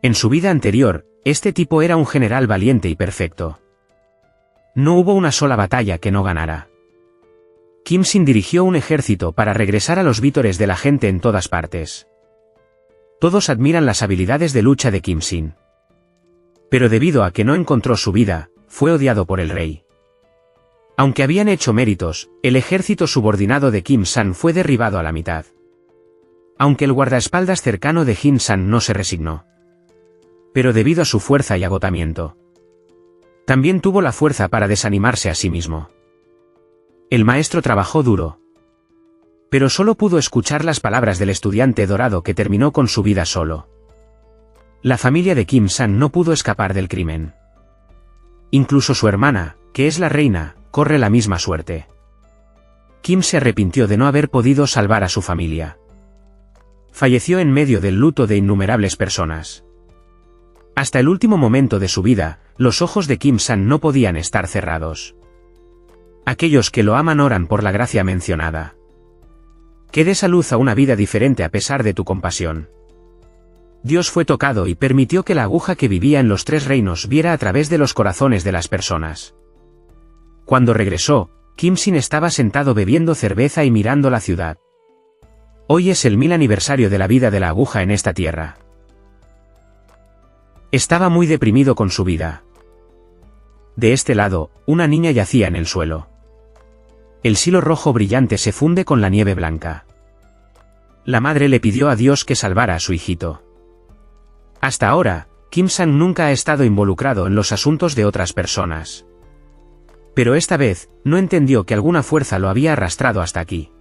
En su vida anterior, este tipo era un general valiente y perfecto. No hubo una sola batalla que no ganara. Kim Sin dirigió un ejército para regresar a los vítores de la gente en todas partes. Todos admiran las habilidades de lucha de Kim Sin. Pero debido a que no encontró su vida, fue odiado por el rey. Aunque habían hecho méritos, el ejército subordinado de Kim San fue derribado a la mitad. Aunque el guardaespaldas cercano de Kim San no se resignó. Pero debido a su fuerza y agotamiento, también tuvo la fuerza para desanimarse a sí mismo. El maestro trabajó duro, pero solo pudo escuchar las palabras del estudiante dorado que terminó con su vida solo. La familia de Kim San no pudo escapar del crimen. Incluso su hermana, que es la reina, corre la misma suerte. Kim se arrepintió de no haber podido salvar a su familia. Falleció en medio del luto de innumerables personas. Hasta el último momento de su vida, los ojos de Kim San no podían estar cerrados. Aquellos que lo aman oran por la gracia mencionada. Que des a luz a una vida diferente a pesar de tu compasión. Dios fue tocado y permitió que la aguja que vivía en los tres reinos viera a través de los corazones de las personas. Cuando regresó, Kim Sin estaba sentado bebiendo cerveza y mirando la ciudad. Hoy es el 1000 aniversario de la vida de la aguja en esta tierra. Estaba muy deprimido con su vida. De este lado, una niña yacía en el suelo. El silo rojo brillante se funde con la nieve blanca. La madre le pidió a Dios que salvara a su hijito. Hasta ahora, Kim San nunca ha estado involucrado en los asuntos de otras personas. Pero esta vez, no entendió que alguna fuerza lo había arrastrado hasta aquí.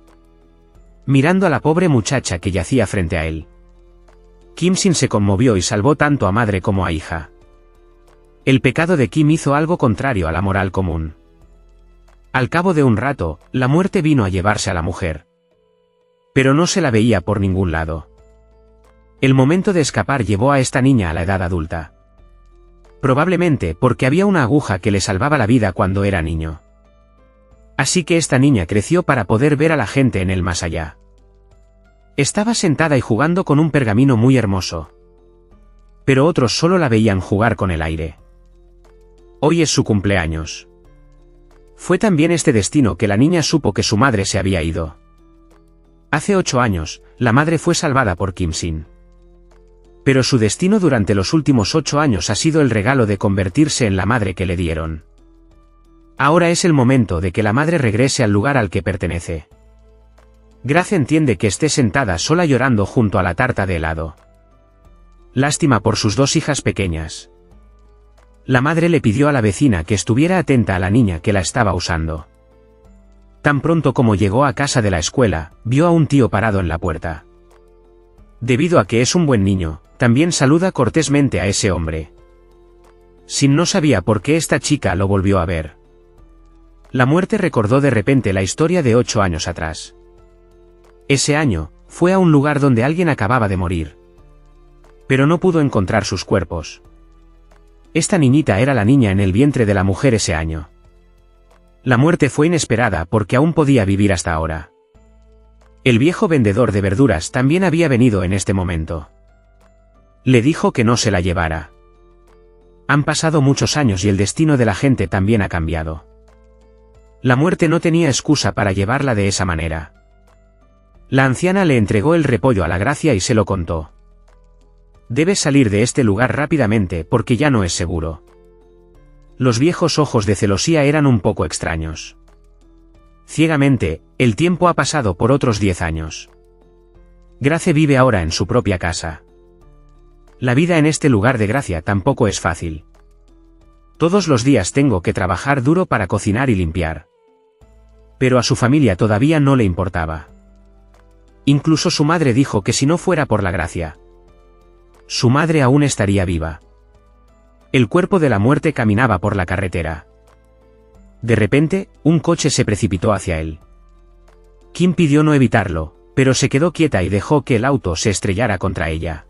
Mirando a la pobre muchacha que yacía frente a él, Kim Sin se conmovió y salvó tanto a madre como a hija. El pecado de Kim hizo algo contrario a la moral común. Al cabo de un rato, la muerte vino a llevarse a la mujer. Pero no se la veía por ningún lado. El momento de escapar llevó a esta niña a la edad adulta. Probablemente porque había una aguja que le salvaba la vida cuando era niño. Así que esta niña creció para poder ver a la gente en el más allá. Estaba sentada y jugando con un pergamino muy hermoso. Pero otros solo la veían jugar con el aire. Hoy es su cumpleaños. Fue también este destino que la niña supo que su madre se había ido. Hace 8 años, la madre fue salvada por Kim Sin. Pero su destino durante los últimos 8 años ha sido el regalo de convertirse en la madre que le dieron. Ahora es el momento de que la madre regrese al lugar al que pertenece. Grace entiende que esté sentada sola llorando junto a la tarta de helado. Lástima por sus 2 hijas pequeñas. La madre le pidió a la vecina que estuviera atenta a la niña que la estaba usando. Tan pronto como llegó a casa de la escuela, vio a un tío parado en la puerta. Debido a que es un buen niño, también saluda cortésmente a ese hombre. Sin no sabía por qué esta chica lo volvió a ver. La muerte recordó de repente la historia de 8 años atrás. Ese año, fue a un lugar donde alguien acababa de morir. Pero no pudo encontrar sus cuerpos. Esta niñita era la niña en el vientre de la mujer ese año. La muerte fue inesperada porque aún podía vivir hasta ahora. El viejo vendedor de verduras también había venido en este momento. Le dijo que no se la llevara. Han pasado muchos años y el destino de la gente también ha cambiado. La muerte no tenía excusa para llevarla de esa manera. La anciana le entregó el repollo a la Gracia y se lo contó. Debes salir de este lugar rápidamente porque ya no es seguro. Los viejos ojos de celosía eran un poco extraños. Ciegamente, el tiempo ha pasado por otros 10 años. Grace vive ahora en su propia casa. La vida en este lugar de Gracia tampoco es fácil. Todos los días tengo que trabajar duro para cocinar y limpiar. Pero a su familia todavía no le importaba. Incluso su madre dijo que si no fuera por la Gracia, su madre aún estaría viva. El cuerpo de la muerte caminaba por la carretera. De repente, un coche se precipitó hacia él. Kim pidió no evitarlo, pero se quedó quieta y dejó que el auto se estrellara contra ella.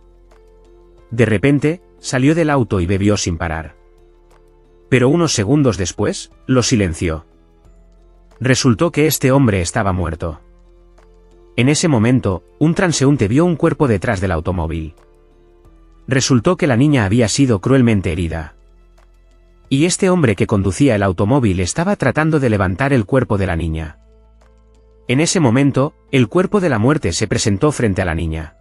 De repente, salió del auto y bebió sin parar. Pero unos segundos después, lo silenció. Resultó que este hombre estaba muerto. En ese momento, un transeúnte vio un cuerpo detrás del automóvil. Resultó que la niña había sido cruelmente herida. Y este hombre que conducía el automóvil estaba tratando de levantar el cuerpo de la niña. En ese momento, el cuerpo de la muerte se presentó frente a la niña.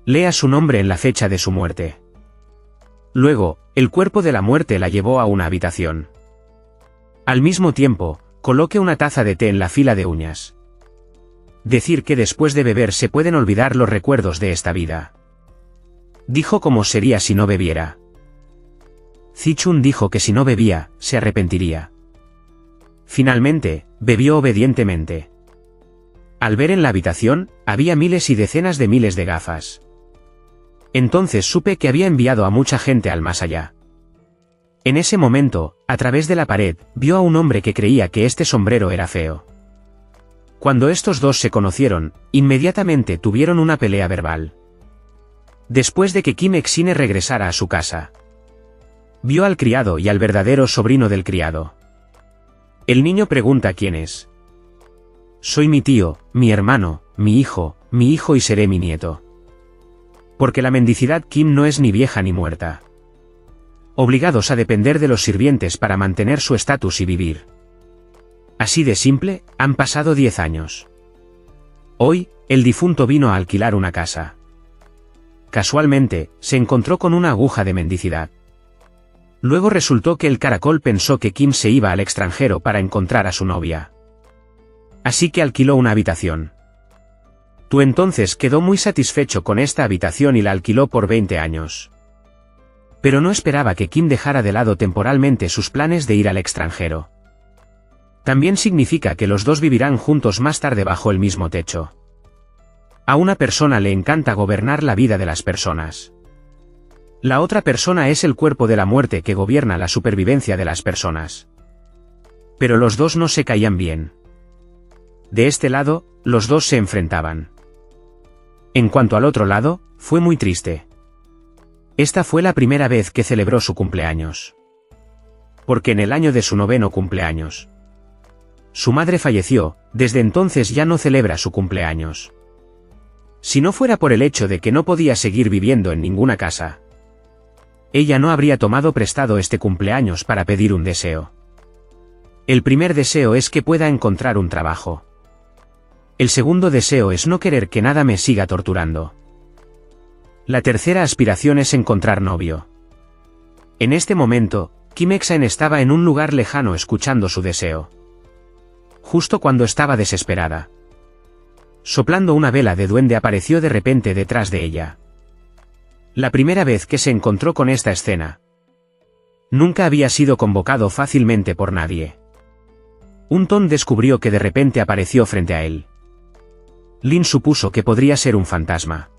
Lea su nombre en la fecha de su muerte. Luego, el cuerpo de la muerte la llevó a una habitación. Al mismo tiempo, coloque una taza de té en la fila de uñas. Decir que después de beber se pueden olvidar los recuerdos de esta vida. Dijo cómo sería si no bebiera. Zichun dijo que si no bebía, se arrepentiría. Finalmente, bebió obedientemente. Al ver en la habitación, había miles y decenas de miles de gafas. Entonces supe que había enviado a mucha gente al más allá. En ese momento, a través de la pared, vio a un hombre que creía que este sombrero era feo. Cuando estos dos se conocieron, inmediatamente tuvieron una pelea verbal. Después de que Kim Exine regresara a su casa, vio al criado y al verdadero sobrino del criado. El niño pregunta quién es. Soy mi tío, mi hermano, mi hijo y seré mi nieto. Porque la mendicidad Kim no es ni vieja ni muerta. Obligados a depender de los sirvientes para mantener su estatus y vivir. Así de simple, han pasado 10 años. Hoy, el difunto vino a alquilar una casa. Casualmente, se encontró con una aguja de mendicidad. Luego resultó que el caracol pensó que Kim se iba al extranjero para encontrar a su novia. Así que alquiló una habitación. Tú entonces quedó muy satisfecho con esta habitación y la alquiló por 20 años. Pero no esperaba que Kim dejara de lado temporalmente sus planes de ir al extranjero. También significa que los dos vivirán juntos más tarde bajo el mismo techo. A una persona le encanta gobernar la vida de las personas. La otra persona es el cuerpo de la muerte que gobierna la supervivencia de las personas. Pero los dos no se caían bien. De este lado, los dos se enfrentaban. En cuanto al otro lado, fue muy triste. Esta fue la primera vez que celebró su cumpleaños. Porque en el año de su 9º cumpleaños, su madre falleció, desde entonces ya no celebra su cumpleaños. Si no fuera por el hecho de que no podía seguir viviendo en ninguna casa, ella no habría tomado prestado este cumpleaños para pedir un deseo. El primer deseo es que pueda encontrar un trabajo. El segundo deseo es no querer que nada me siga torturando. La tercera aspiración es encontrar novio. En este momento, Kim Exine estaba en un lugar lejano escuchando su deseo. Justo cuando estaba desesperada. Soplando una vela de duende apareció de repente detrás de ella. La primera vez que se encontró con esta escena. Nunca había sido convocado fácilmente por nadie. Un Ton descubrió que de repente apareció frente a él. Lin supuso que podría ser un fantasma.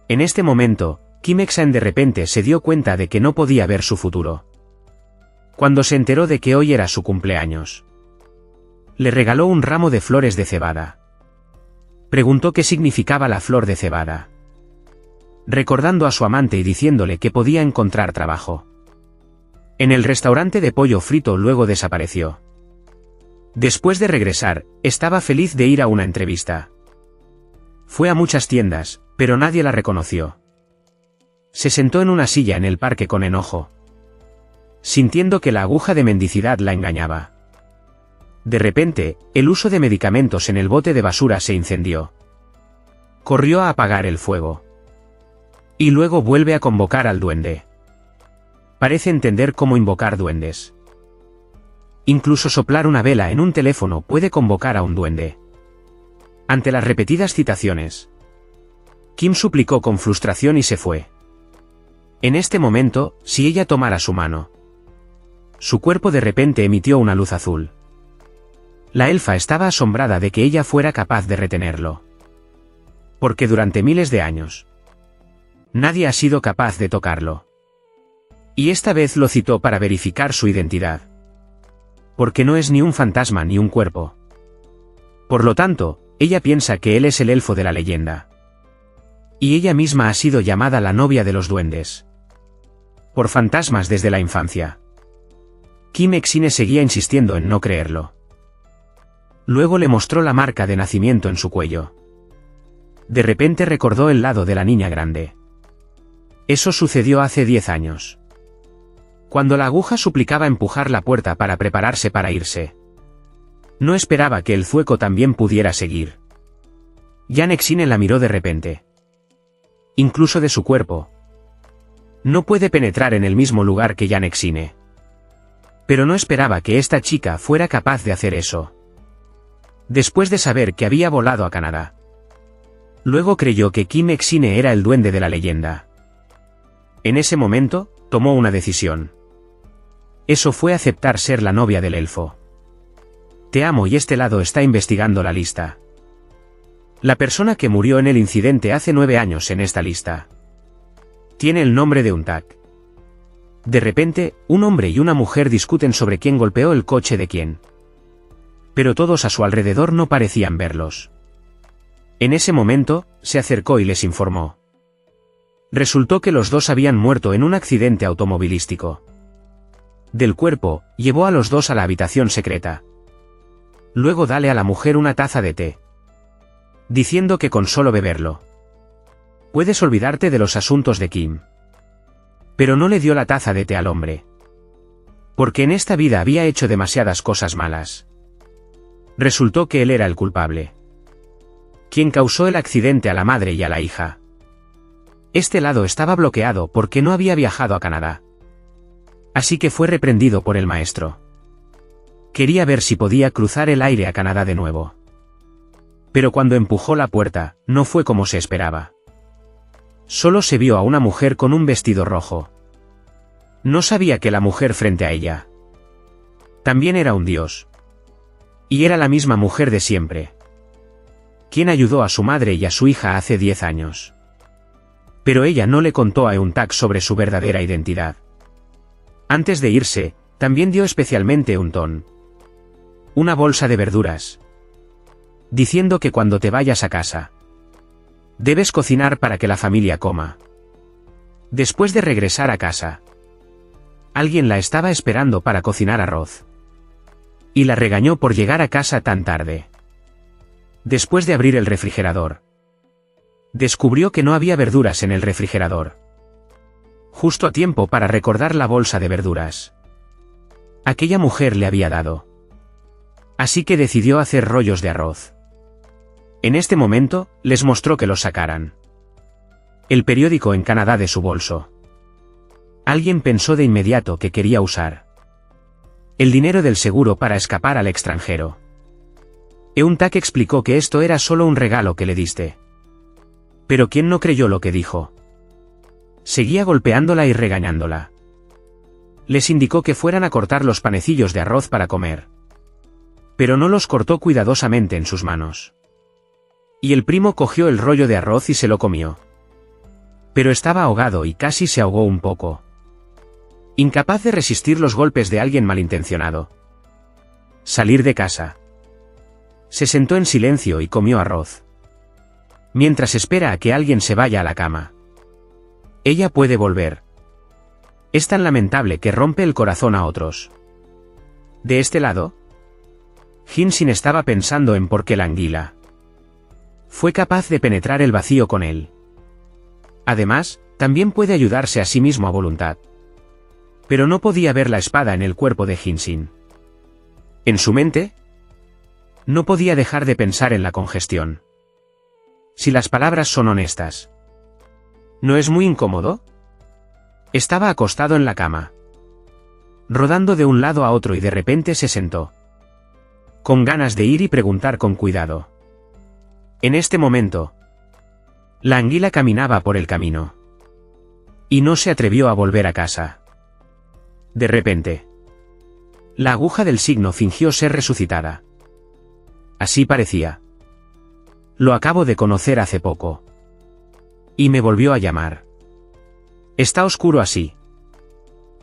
En este momento, Kim Exine de repente se dio cuenta de que no podía ver su futuro. Cuando se enteró de que hoy era su cumpleaños, le regaló un ramo de flores de cebada. Preguntó qué significaba la flor de cebada, recordando a su amante y diciéndole que podía encontrar trabajo. En el restaurante de pollo frito luego desapareció. Después de regresar, estaba feliz de ir a una entrevista. Fue a muchas tiendas, pero nadie la reconoció. Se sentó en una silla en el parque con enojo, sintiendo que la aguja de mendicidad la engañaba. De repente, el uso de medicamentos en el bote de basura se incendió. Corrió a apagar el fuego. Y luego vuelve a convocar al duende. Parece entender cómo invocar duendes. Incluso soplar una vela en un teléfono puede convocar a un duende. Ante las repetidas citaciones, Kim suplicó con frustración y se fue. En este momento, si ella tomara su mano, su cuerpo de repente emitió una luz azul. La elfa estaba asombrada de que ella fuera capaz de retenerlo. Porque durante miles de años, nadie ha sido capaz de tocarlo. Y esta vez lo citó para verificar su identidad. Porque no es ni un fantasma ni un cuerpo. Por lo tanto, ella piensa que él es el elfo de la leyenda. Y ella misma ha sido llamada la novia de los duendes. Por fantasmas desde la infancia. Kim Exine seguía insistiendo en no creerlo. Luego le mostró la marca de nacimiento en su cuello. De repente recordó el lado de la niña grande. Eso sucedió hace 10 años. Cuando la aguja suplicaba empujar la puerta para prepararse para irse. No esperaba que el zueco también pudiera seguir. Jan Exine la miró de repente. Incluso de su cuerpo. No puede penetrar en el mismo lugar que Jan Exine. Pero no esperaba que esta chica fuera capaz de hacer eso. Después de saber que había volado a Canadá. Luego creyó que Kim Exine era el duende de la leyenda. En ese momento, tomó una decisión. Eso fue aceptar ser la novia del elfo. Te amo y este lado está investigando la lista. La persona que murió en el incidente hace 9 años en esta lista. Tiene el nombre de Untak. De repente, un hombre y una mujer discuten sobre quién golpeó el coche de quién. Pero todos a su alrededor no parecían verlos. En ese momento, se acercó y les informó. Resultó que los dos habían muerto en un accidente automovilístico. Del cuerpo, llevó a los dos a la habitación secreta. Luego dale a la mujer una taza de té. Diciendo que con solo beberlo. Puedes olvidarte de los asuntos de Kim. Pero no le dio la taza de té al hombre. Porque en esta vida había hecho demasiadas cosas malas. Resultó que él era el culpable. Quien causó el accidente a la madre y a la hija. Este lado estaba bloqueado porque no había viajado a Canadá. Así que fue reprendido por el maestro. Quería ver si podía cruzar el aire a Canadá de nuevo. Pero cuando empujó la puerta, no fue como se esperaba. Solo se vio a una mujer con un vestido rojo. No sabía que la mujer frente a ella también era un dios. Y era la misma mujer de siempre. Quien ayudó a su madre y a su hija hace 10 años. Pero ella no le contó a Untak sobre su verdadera identidad. Antes de irse, también dio especialmente un ton. Una bolsa de verduras. Diciendo que cuando te vayas a casa, debes cocinar para que la familia coma. Después de regresar a casa, alguien la estaba esperando para cocinar arroz. Y la regañó por llegar a casa tan tarde. Después de abrir el refrigerador, descubrió que no había verduras en el refrigerador. Justo a tiempo para recordar la bolsa de verduras. Aquella mujer le había dado. Así que decidió hacer rollos de arroz. En este momento, les mostró que los sacaran. El periódico en Canadá de su bolso. Alguien pensó de inmediato que quería usar el dinero del seguro para escapar al extranjero. Untak explicó que esto era solo un regalo que le diste. Pero ¿quién no creyó lo que dijo? Seguía golpeándola y regañándola. Les indicó que fueran a cortar los panecillos de arroz para comer. Pero no los cortó cuidadosamente en sus manos. Y el primo cogió el rollo de arroz y se lo comió. Pero estaba ahogado y casi se ahogó un poco. Incapaz de resistir los golpes de alguien malintencionado. Salir de casa. Se sentó en silencio y comió arroz. Mientras espera a que alguien se vaya a la cama. Ella puede volver. Es tan lamentable que rompe el corazón a otros. De este lado, Hinsin estaba pensando en por qué la anguila fue capaz de penetrar el vacío con él. Además, también puede ayudarse a sí mismo a voluntad. Pero no podía ver la espada en el cuerpo de Hinsin. En su mente, no podía dejar de pensar en la congestión. Si las palabras son honestas. ¿No es muy incómodo? Estaba acostado en la cama, rodando de un lado a otro y de repente se sentó. Con ganas de ir y preguntar con cuidado. En este momento, la anguila caminaba por el camino. Y no se atrevió a volver a casa. De repente, la aguja del signo fingió ser resucitada. Así parecía. Lo acabo de conocer hace poco. Y me volvió a llamar. Está oscuro así.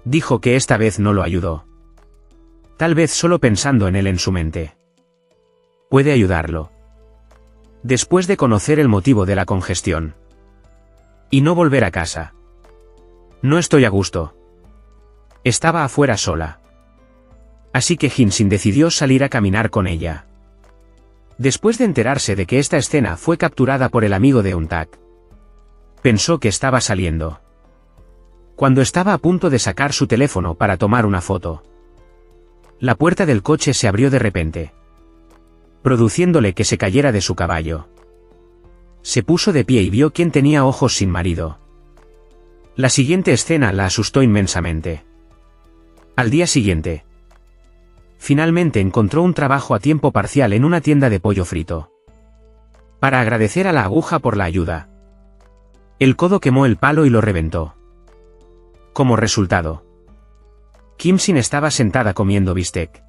Dijo que esta vez no lo ayudó. Tal vez solo pensando en él en su mente. Puede ayudarlo. Después de conocer el motivo de la congestión. Y no volver a casa. No estoy a gusto. Estaba afuera sola. Así que Hinsin decidió salir a caminar con ella. Después de enterarse de que esta escena fue capturada por el amigo de Untak, pensó que estaba saliendo Cuando estaba a punto de sacar su teléfono para tomar una foto, la puerta del coche se abrió de repente, produciéndole que se cayera de su caballo. Se puso de pie y vio quién tenía ojos sin marido. La siguiente escena la asustó inmensamente. Al día siguiente, finalmente encontró un trabajo a tiempo parcial en una tienda de pollo frito. Para agradecer a la aguja por la ayuda, el codo quemó el palo y lo reventó. Como resultado, Kim Sin estaba sentada comiendo bistec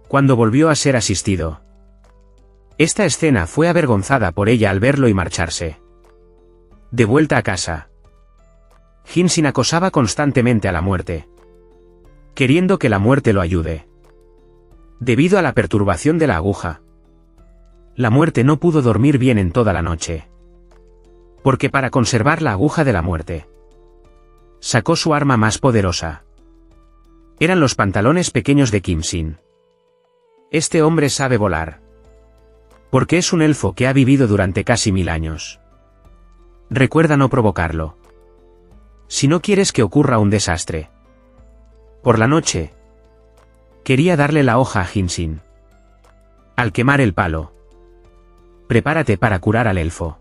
cuando volvió a ser asistido. Esta escena fue avergonzada por ella al verlo y marcharse. De vuelta a casa, Kim Sin acosaba constantemente a la muerte, queriendo que la muerte lo ayude. Debido a la perturbación de la aguja, la muerte no pudo dormir bien en toda la noche. Porque para conservar la aguja de la muerte, sacó su arma más poderosa. Eran los pantalones pequeños de Kim Sin. Este hombre sabe volar, porque es un elfo que ha vivido durante casi 1000 años. Recuerda no provocarlo, si no quieres que ocurra un desastre. Por la noche, quería darle la hoja a Kim Sin. Al quemar el palo, prepárate para curar al elfo.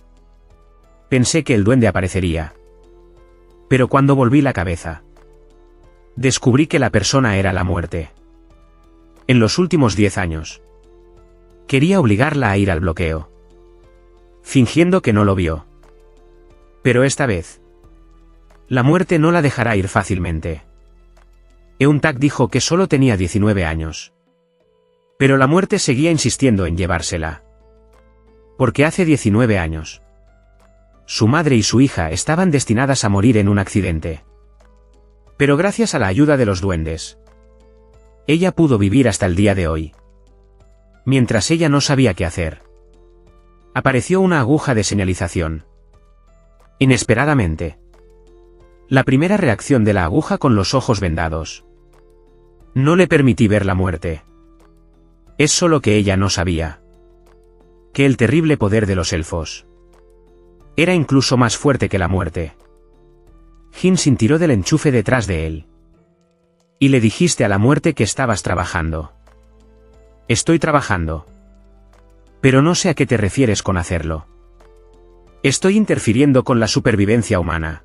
Pensé que el duende aparecería, pero cuando volví la cabeza, descubrí que la persona era la muerte. En los últimos 10 años, quería obligarla a ir al bloqueo, fingiendo que no lo vio. Pero esta vez, la muerte no la dejará ir fácilmente. Eun-Tak dijo que solo tenía 19 años. Pero la muerte seguía insistiendo en llevársela. Porque hace 19 años, su madre y su hija estaban destinadas a morir en un accidente. Pero gracias a la ayuda de los duendes, ella pudo vivir hasta el día de hoy. Mientras ella no sabía qué hacer, apareció una aguja de señalización. Inesperadamente, la primera reacción de la aguja con los ojos vendados no le permití ver la muerte. Es solo que ella no sabía que el terrible poder de los elfos era incluso más fuerte que la muerte. Kim Sin tiró del enchufe detrás de él. Y le dijiste a la muerte que estabas trabajando. Estoy trabajando. Pero no sé a qué te refieres con hacerlo. Estoy interfiriendo con la supervivencia humana.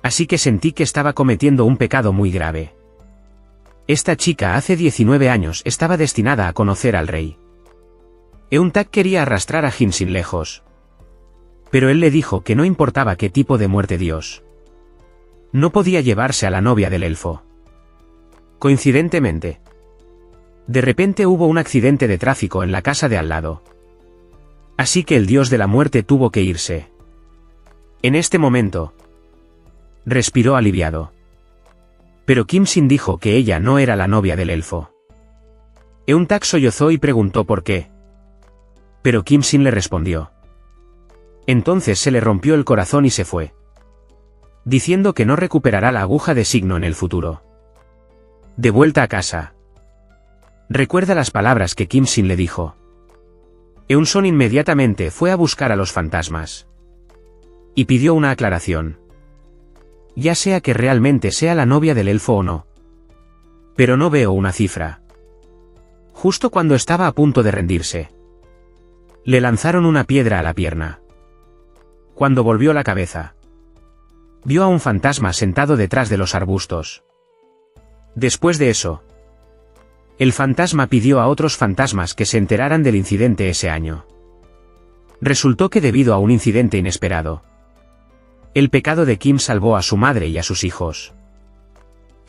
Así que sentí que estaba cometiendo un pecado muy grave. Esta chica hace 19 años estaba destinada a conocer al rey. Eun-Tak quería arrastrar a Kim Sin lejos. Pero él le dijo que no importaba qué tipo de muerte Dios no podía llevarse a la novia del elfo. Coincidentemente, de repente hubo un accidente de tráfico en la casa de al lado. Así que el dios de la muerte tuvo que irse. En este momento, respiró aliviado. Pero Kim Sin dijo que ella no era la novia del elfo. Eun-Tak sollozó y preguntó por qué. Pero Kim Sin le respondió. Entonces se le rompió el corazón y se fue, diciendo que no recuperará la aguja de signo en el futuro. De vuelta a casa, recuerda las palabras que Kim Sin le dijo. Eun-Son inmediatamente fue a buscar a los fantasmas y pidió una aclaración. Ya sea que realmente sea la novia del elfo o no. Pero no veo una cifra. Justo cuando estaba a punto de rendirse, le lanzaron una piedra a la pierna. Cuando volvió la cabeza, vio a un fantasma sentado detrás de los arbustos. Después de eso, el fantasma pidió a otros fantasmas que se enteraran del incidente ese año. Resultó que debido a un incidente inesperado, el pecado de Kim salvó a su madre y a sus hijos.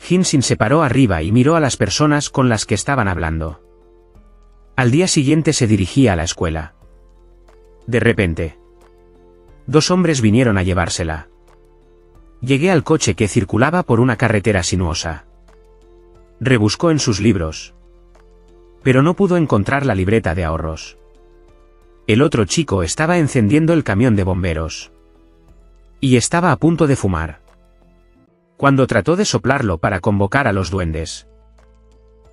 Kim Sin se paró arriba y miró a las personas con las que estaban hablando. Al día siguiente se dirigía a la escuela. De repente, 2 hombres vinieron a llevársela. Llegué al coche que circulaba por una carretera sinuosa. Rebuscó en sus libros, pero no pudo encontrar la libreta de ahorros. El otro chico estaba encendiendo el camión de bomberos y estaba a punto de fumar cuando trató de soplarlo para convocar a los duendes.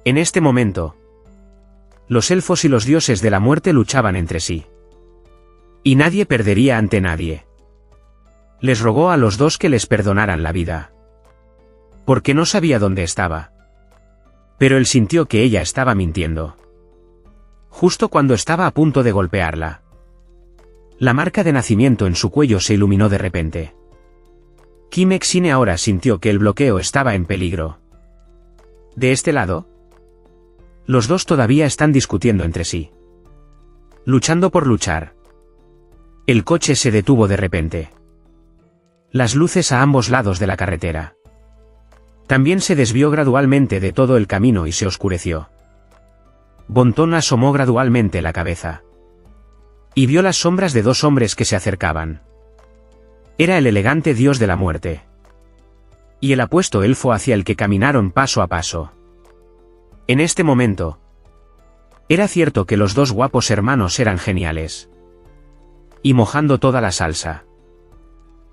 En este momento, los elfos y los dioses de la muerte luchaban entre sí, y nadie perdería ante nadie. Les rogó a los dos que les perdonaran la vida. Porque no sabía dónde estaba. Pero él sintió que ella estaba mintiendo. Justo cuando estaba a punto de golpearla. La marca de nacimiento en su cuello se iluminó de repente. Kim Ek-sine ahora sintió que el bloqueo estaba en peligro. De este lado, los dos todavía están discutiendo entre sí. Luchando por luchar. El coche se detuvo de repente. Las luces a ambos lados de la carretera. También se desvió gradualmente de todo el camino y se oscureció. Bonton asomó gradualmente la cabeza. Y vio las sombras de dos hombres que se acercaban. Era el elegante dios de la muerte. Y el apuesto elfo hacia el que caminaron paso a paso. En este momento, era cierto que los dos guapos hermanos eran geniales. Y mojando toda la salsa.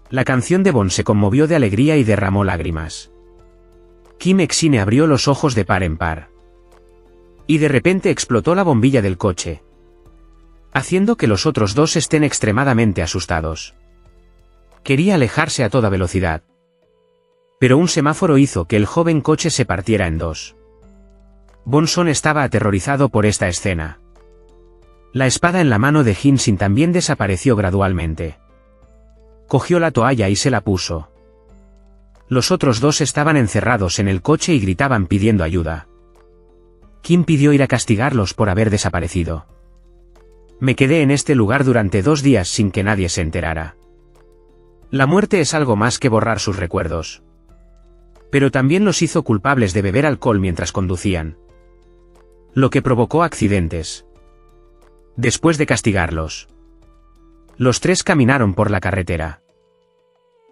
La canción de Bon se conmovió de alegría y derramó lágrimas. Kim Ek-sine abrió los ojos de par en par. Y de repente explotó la bombilla del coche. Haciendo que los otros dos estén extremadamente asustados. Quería alejarse a toda velocidad. Pero un semáforo hizo que el joven coche se partiera en dos. Bonson estaba aterrorizado por esta escena. La espada en la mano de Hin-sin también desapareció gradualmente. Cogió la toalla y se la puso. Los otros dos estaban encerrados en el coche y gritaban pidiendo ayuda. Kim pidió ir a castigarlos por haber desaparecido. Me quedé en este lugar durante 2 días sin que nadie se enterara. La muerte es algo más que borrar sus recuerdos. Pero también los hizo culpables de beber alcohol mientras conducían. Lo que provocó accidentes. Después de castigarlos, los tres caminaron por la carretera.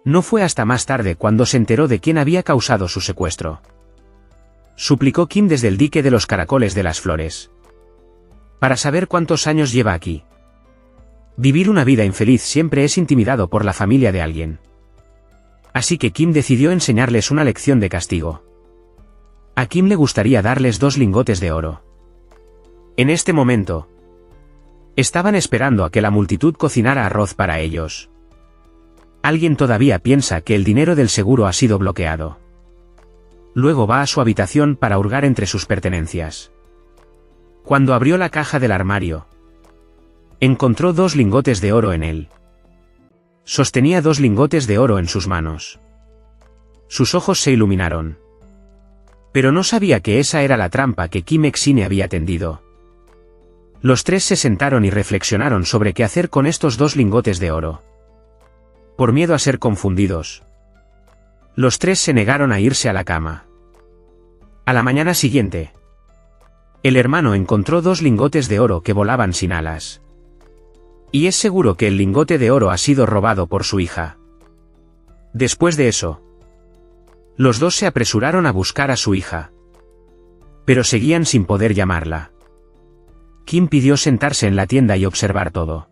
No fue hasta más tarde cuando se enteró de quién había causado su secuestro. Suplicó Kim desde el dique de los caracoles de las flores. Para saber cuántos años lleva aquí. Vivir una vida infeliz siempre es intimidado por la familia de alguien. Así que Kim decidió enseñarles una lección de castigo. A Kim le gustaría darles 2 lingotes de oro. En este momento, estaban esperando a que la multitud cocinara arroz para ellos. Alguien todavía piensa que el dinero del seguro ha sido bloqueado. Luego va a su habitación para hurgar entre sus pertenencias. Cuando abrió la caja del armario, encontró 2 lingotes de oro en él. Sostenía 2 lingotes de oro en sus manos. Sus ojos se iluminaron. Pero no sabía que esa era la trampa que Kim Ek-sine había tendido. Los tres se sentaron y reflexionaron sobre qué hacer con estos 2 lingotes de oro. Por miedo a ser confundidos, los tres se negaron a irse a la cama. A la mañana siguiente, el hermano encontró 2 lingotes de oro que volaban sin alas. Y es seguro que el lingote de oro ha sido robado por su hija. Después de eso, los dos se apresuraron a buscar a su hija. Pero seguían sin poder llamarla. Kim pidió sentarse en la tienda y observar todo.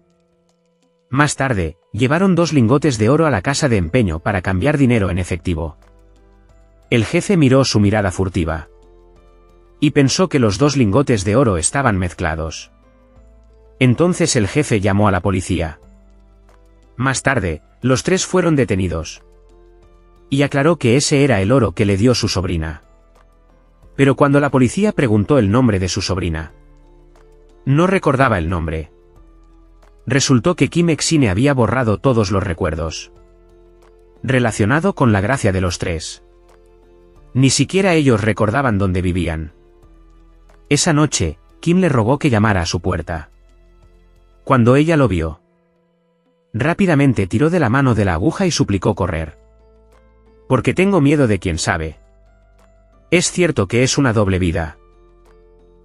Más tarde, llevaron 2 lingotes de oro a la casa de empeño para cambiar dinero en efectivo. El jefe miró su mirada furtiva. Y pensó que los 2 lingotes de oro estaban mezclados. Entonces el jefe llamó a la policía. Más tarde, los tres fueron detenidos. Y aclaró que ese era el oro que le dio su sobrina. Pero cuando la policía preguntó el nombre de su sobrina, no recordaba el nombre. Resultó que Kim Ek-sine había borrado todos los recuerdos relacionado con la gracia de los tres. Ni siquiera ellos recordaban dónde vivían. Esa noche, Kim le rogó que llamara a su puerta. Cuando ella lo vio, rápidamente tiró de la mano de la aguja y suplicó correr. Porque tengo miedo de quién sabe. Es cierto que es una doble vida.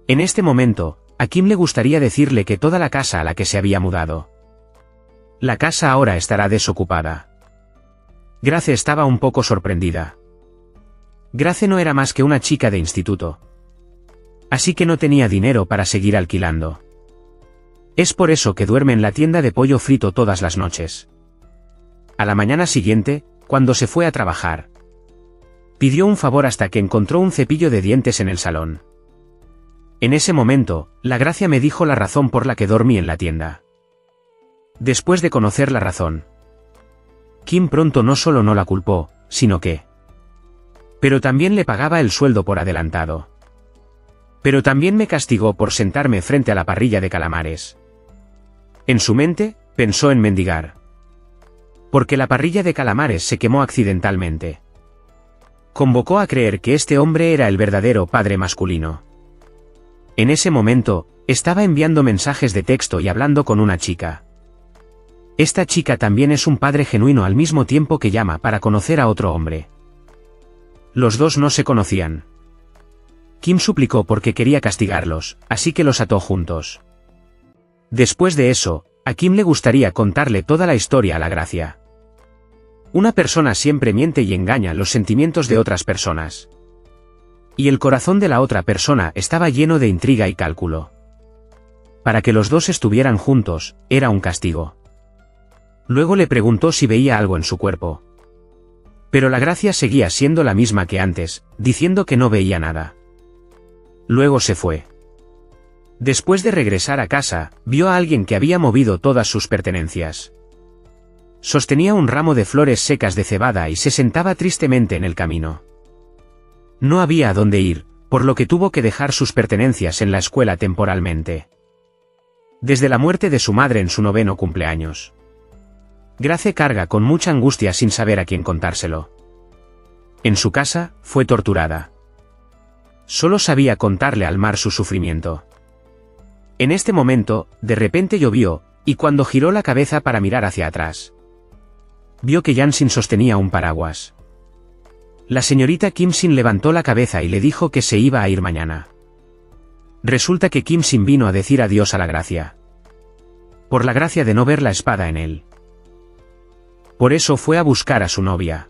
En este momento, a Kim le gustaría decirle que toda la casa a la que se había mudado, la casa ahora estará desocupada. Grace estaba un poco sorprendida. Grace no era más que una chica de instituto. Así que no tenía dinero para seguir alquilando. Es por eso que duerme en la tienda de pollo frito todas las noches. A la mañana siguiente, cuando se fue a trabajar, pidió un favor hasta que encontró un cepillo de dientes en el salón. En ese momento, la Gracia me dijo la razón por la que dormí en la tienda. Después de conocer la razón, Kim pronto no solo no la culpó, sino que... Pero también le pagaba el sueldo por adelantado. Pero también me castigó por sentarme frente a la parrilla de calamares. En su mente, pensó en mendigar. Porque la parrilla de calamares se quemó accidentalmente. Convocó a creer que este hombre era el verdadero padre masculino. En ese momento, estaba enviando mensajes de texto y hablando con una chica. Esta chica también es un padre genuino al mismo tiempo que llama para conocer a otro hombre. Los dos no se conocían. Kim suplicó porque quería castigarlos, así que los ató juntos. Después de eso, a Kim le gustaría contarle toda la historia a la Gracia. Una persona siempre miente y engaña los sentimientos de otras personas. Y el corazón de la otra persona estaba lleno de intriga y cálculo. Para que los dos estuvieran juntos, era un castigo. Luego le preguntó si veía algo en su cuerpo. Pero la Gracia seguía siendo la misma que antes, diciendo que no veía nada. Luego se fue. Después de regresar a casa, vio a alguien que había movido todas sus pertenencias. Sostenía un ramo de flores secas de cebada y se sentaba tristemente en el camino. No había a dónde ir, por lo que tuvo que dejar sus pertenencias en la escuela temporalmente. Desde la muerte de su madre en su 9º cumpleaños. Grace carga con mucha angustia sin saber a quién contárselo. En su casa, fue torturada. Solo sabía contarle al mar su sufrimiento. En este momento, de repente llovió, y cuando giró la cabeza para mirar hacia atrás, vio que Jansin sostenía un paraguas. La señorita Kimsin levantó la cabeza y le dijo que se iba a ir mañana. Resulta que Kimsin vino a decir adiós a la Gracia. Por la gracia de no ver la espada en él. Por eso fue a buscar a su novia.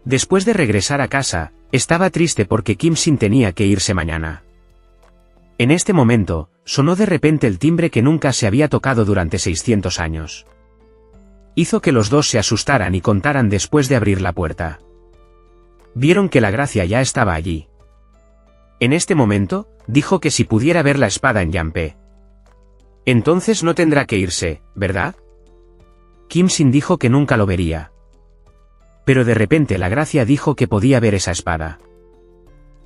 Después de regresar a casa, estaba triste porque Kimsin tenía que irse mañana. En este momento, sonó de repente el timbre que nunca se había tocado durante 600 años. Hizo que los dos se asustaran y contaran después de abrir la puerta. Vieron que la Gracia ya estaba allí. En este momento, dijo que si pudiera ver la espada en Yampe. Entonces no tendrá que irse, ¿verdad? Kimsin dijo que nunca lo vería. Pero de repente la Gracia dijo que podía ver esa espada.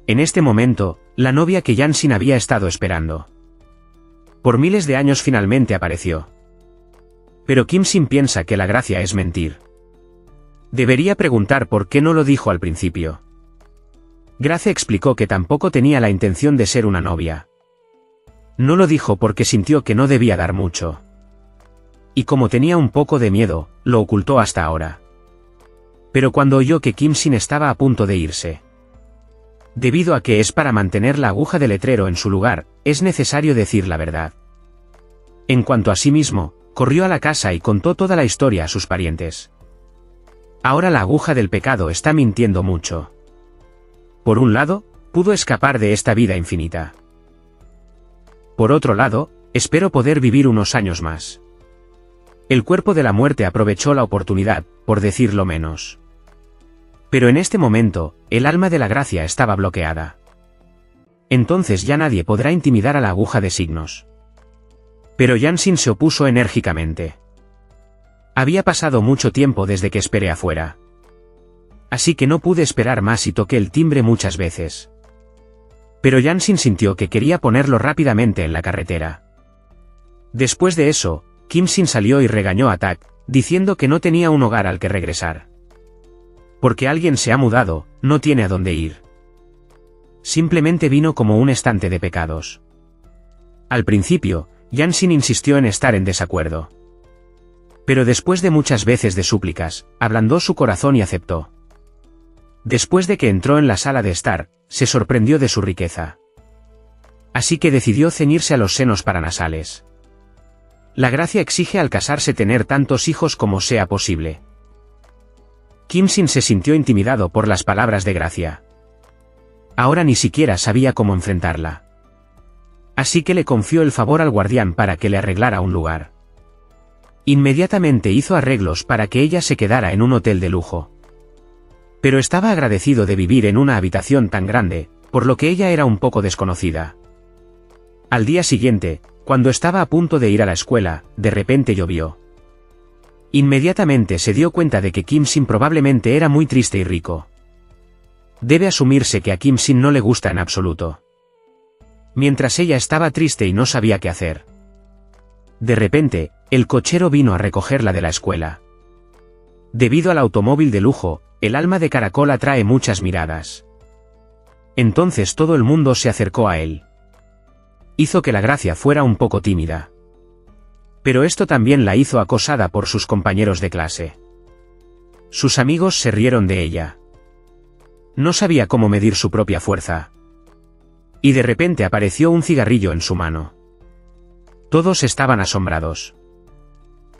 En este momento, la novia que Jansin había estado esperando. Por miles de años finalmente apareció. Pero Kimsin piensa que la Gracia es mentir. Debería preguntar por qué no lo dijo al principio. Grace explicó que tampoco tenía la intención de ser una novia. No lo dijo porque sintió que no debía dar mucho. Y como tenía un poco de miedo, lo ocultó hasta ahora. Pero cuando oyó que Kimsin estaba a punto de irse. Debido a que es para mantener la aguja de letrero en su lugar, es necesario decir la verdad. En cuanto a sí mismo, corrió a la casa y contó toda la historia a sus parientes. Ahora la aguja del pecado está mintiendo mucho. Por un lado, pudo escapar de esta vida infinita. Por otro lado, espero poder vivir unos años más. El cuerpo de la muerte aprovechó la oportunidad, por decirlo menos. Pero en este momento, el alma de la Gracia estaba bloqueada. Entonces ya nadie podrá intimidar a la aguja de signos. Pero Jansin se opuso enérgicamente. Había pasado mucho tiempo desde que esperé afuera. Así que no pude esperar más y toqué el timbre muchas veces. Pero Jansin sintió que quería ponerlo rápidamente en la carretera. Después de eso, Kimsin salió y regañó a Tak, diciendo que no tenía un hogar al que regresar. Porque alguien se ha mudado, no tiene a dónde ir. Simplemente vino como un estante de pecados. Al principio, Jansin insistió en estar en desacuerdo. Pero después de muchas veces de súplicas, ablandó su corazón y aceptó. Después de que entró en la sala de estar, se sorprendió de su riqueza. Así que decidió ceñirse a los senos paranasales. La Gracia exige al casarse tener tantos hijos como sea posible. Kimsin se sintió intimidado por las palabras de Gracia. Ahora ni siquiera sabía cómo enfrentarla. Así que le confió el favor al guardián para que le arreglara un lugar. Inmediatamente hizo arreglos para que ella se quedara en un hotel de lujo. Pero estaba agradecido de vivir en una habitación tan grande, por lo que ella era un poco desconocida. Al día siguiente, cuando estaba a punto de ir a la escuela, de repente llovió. Inmediatamente se dio cuenta de que Kim Sin probablemente era muy triste y rico. Debe asumirse que a Kim Sin no le gusta en absoluto. Mientras ella estaba triste y no sabía qué hacer. De repente, el cochero vino a recogerla de la escuela. Debido al automóvil de lujo, el alma de caracol atrae muchas miradas. Entonces todo el mundo se acercó a él. Hizo que la Gracia fuera un poco tímida. Pero esto también la hizo acosada por sus compañeros de clase. Sus amigos se rieron de ella. No sabía cómo medir su propia fuerza. Y de repente apareció un cigarrillo en su mano. Todos estaban asombrados.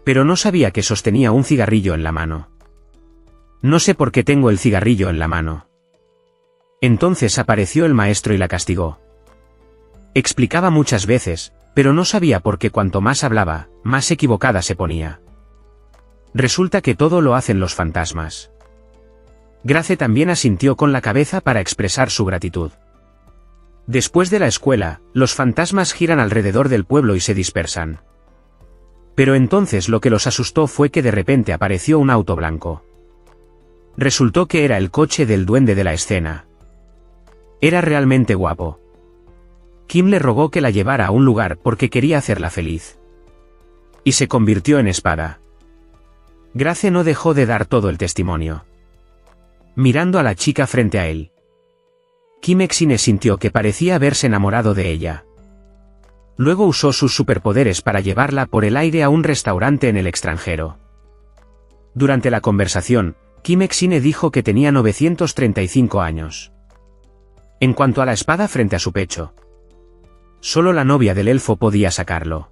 Pero no sabía que sostenía un cigarrillo en la mano. No sé por qué tengo el cigarrillo en la mano. Entonces apareció el maestro y la castigó. Explicaba muchas veces, pero no sabía por qué cuanto más hablaba, más equivocada se ponía. Resulta que todo lo hacen los fantasmas. Grace también asintió con la cabeza para expresar su gratitud. Después de la escuela, los fantasmas giran alrededor del pueblo y se dispersan. Pero entonces lo que los asustó fue que de repente apareció un auto blanco. Resultó que era el coche del duende de la escena. Era realmente guapo. Kim le rogó que la llevara a un lugar porque quería hacerla feliz. Y se convirtió en espada. Grace no dejó de dar todo el testimonio. Mirando a la chica frente a él. Kim Exine sintió que parecía haberse enamorado de ella. Luego usó sus superpoderes para llevarla por el aire a un restaurante en el extranjero. Durante la conversación, Kim Exine dijo que tenía 935 años. En cuanto a la espada frente a su pecho, solo la novia del elfo podía sacarlo.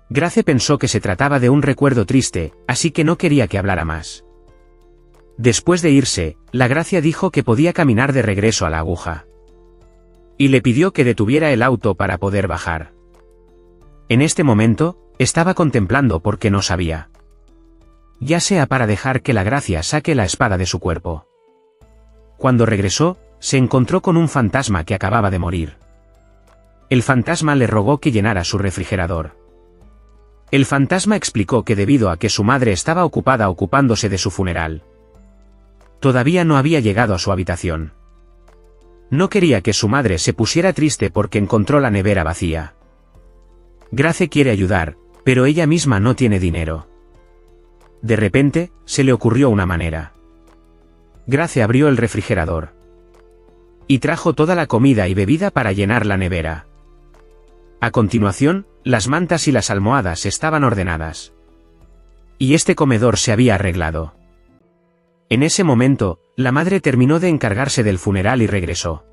Grace pensó que se trataba de un recuerdo triste, así que no quería que hablara más. Después de irse, la Gracia dijo que podía caminar de regreso a la aguja. Y le pidió que detuviera el auto para poder bajar. En este momento, estaba contemplando porque no sabía. Ya sea para dejar que la Gracia saque la espada de su cuerpo. Cuando regresó, se encontró con un fantasma que acababa de morir. El fantasma le rogó que llenara su refrigerador. El fantasma explicó que debido a que su madre estaba ocupada ocupándose de su funeral, todavía no había llegado a su habitación. No quería que su madre se pusiera triste porque encontró la nevera vacía. Grace quiere ayudar, pero ella misma no tiene dinero. De repente, se le ocurrió una manera. Grace abrió el refrigerador. Y trajo toda la comida y bebida para llenar la nevera. A continuación, las mantas y las almohadas estaban ordenadas. Y este comedor se había arreglado. En ese momento, la madre terminó de encargarse del funeral y regresó.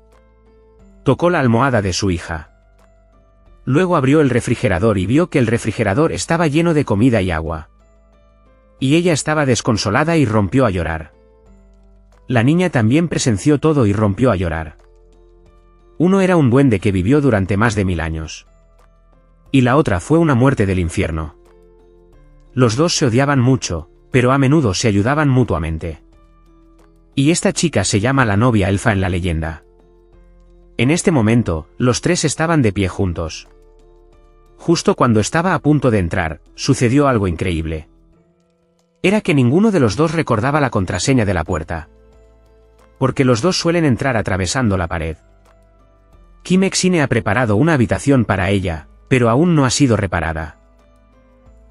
Tocó la almohada de su hija. Luego abrió el refrigerador y vio que el refrigerador estaba lleno de comida y agua. Y ella estaba desconsolada y rompió a llorar. La niña también presenció todo y rompió a llorar. Uno era un duende que vivió durante más de 1000 años. Y la otra fue una muerte del infierno. Los dos se odiaban mucho, pero a menudo se ayudaban mutuamente. Y esta chica se llama la novia elfa en la leyenda. En este momento, los tres estaban de pie juntos. Justo cuando estaba a punto de entrar, sucedió algo increíble. Era que ninguno de los dos recordaba la contraseña de la puerta. Porque los dos suelen entrar atravesando la pared. Kim Exine ha preparado una habitación para ella, pero aún no ha sido reparada.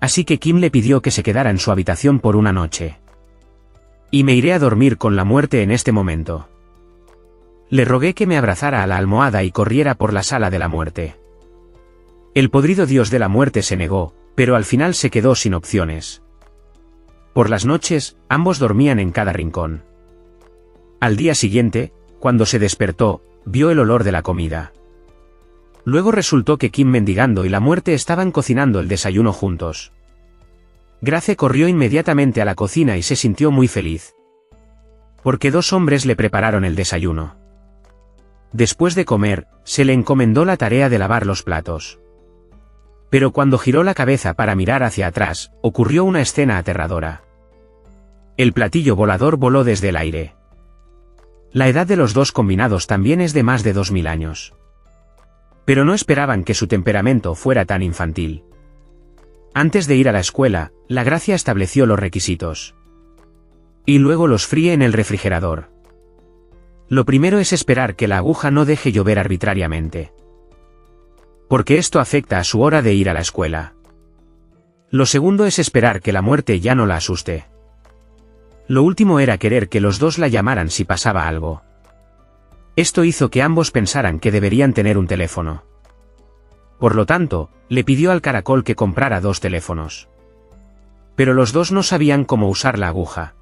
Así que Kim le pidió que se quedara en su habitación por una noche. Y me iré a dormir con la muerte en este momento. Le rogué que me abrazara a la almohada y corriera por la sala de la muerte. El podrido dios de la muerte se negó, pero al final se quedó sin opciones. Por las noches, ambos dormían en cada rincón. Al día siguiente, cuando se despertó, vio el olor de la comida. Luego resultó que Kim mendigando y la muerte estaban cocinando el desayuno juntos. Grace corrió inmediatamente a la cocina y se sintió muy feliz. Porque dos hombres le prepararon el desayuno. Después de comer, se le encomendó la tarea de lavar los platos. Pero cuando giró la cabeza para mirar hacia atrás, ocurrió una escena aterradora. El platillo volador voló desde el aire. La edad de los dos combinados también es de más de 2000 años. Pero no esperaban que su temperamento fuera tan infantil. Antes de ir a la escuela, la Gracia estableció los requisitos. Y luego los fríe en el refrigerador. Lo primero es esperar que la aguja no deje llover arbitrariamente. Porque esto afecta a su hora de ir a la escuela. Lo segundo es esperar que la muerte ya no la asuste. Lo último era querer que los dos la llamaran si pasaba algo. Esto hizo que ambos pensaran que deberían tener un teléfono. Por lo tanto, le pidió al caracol que comprara 2 teléfonos. Pero los dos no sabían cómo usar la aguja.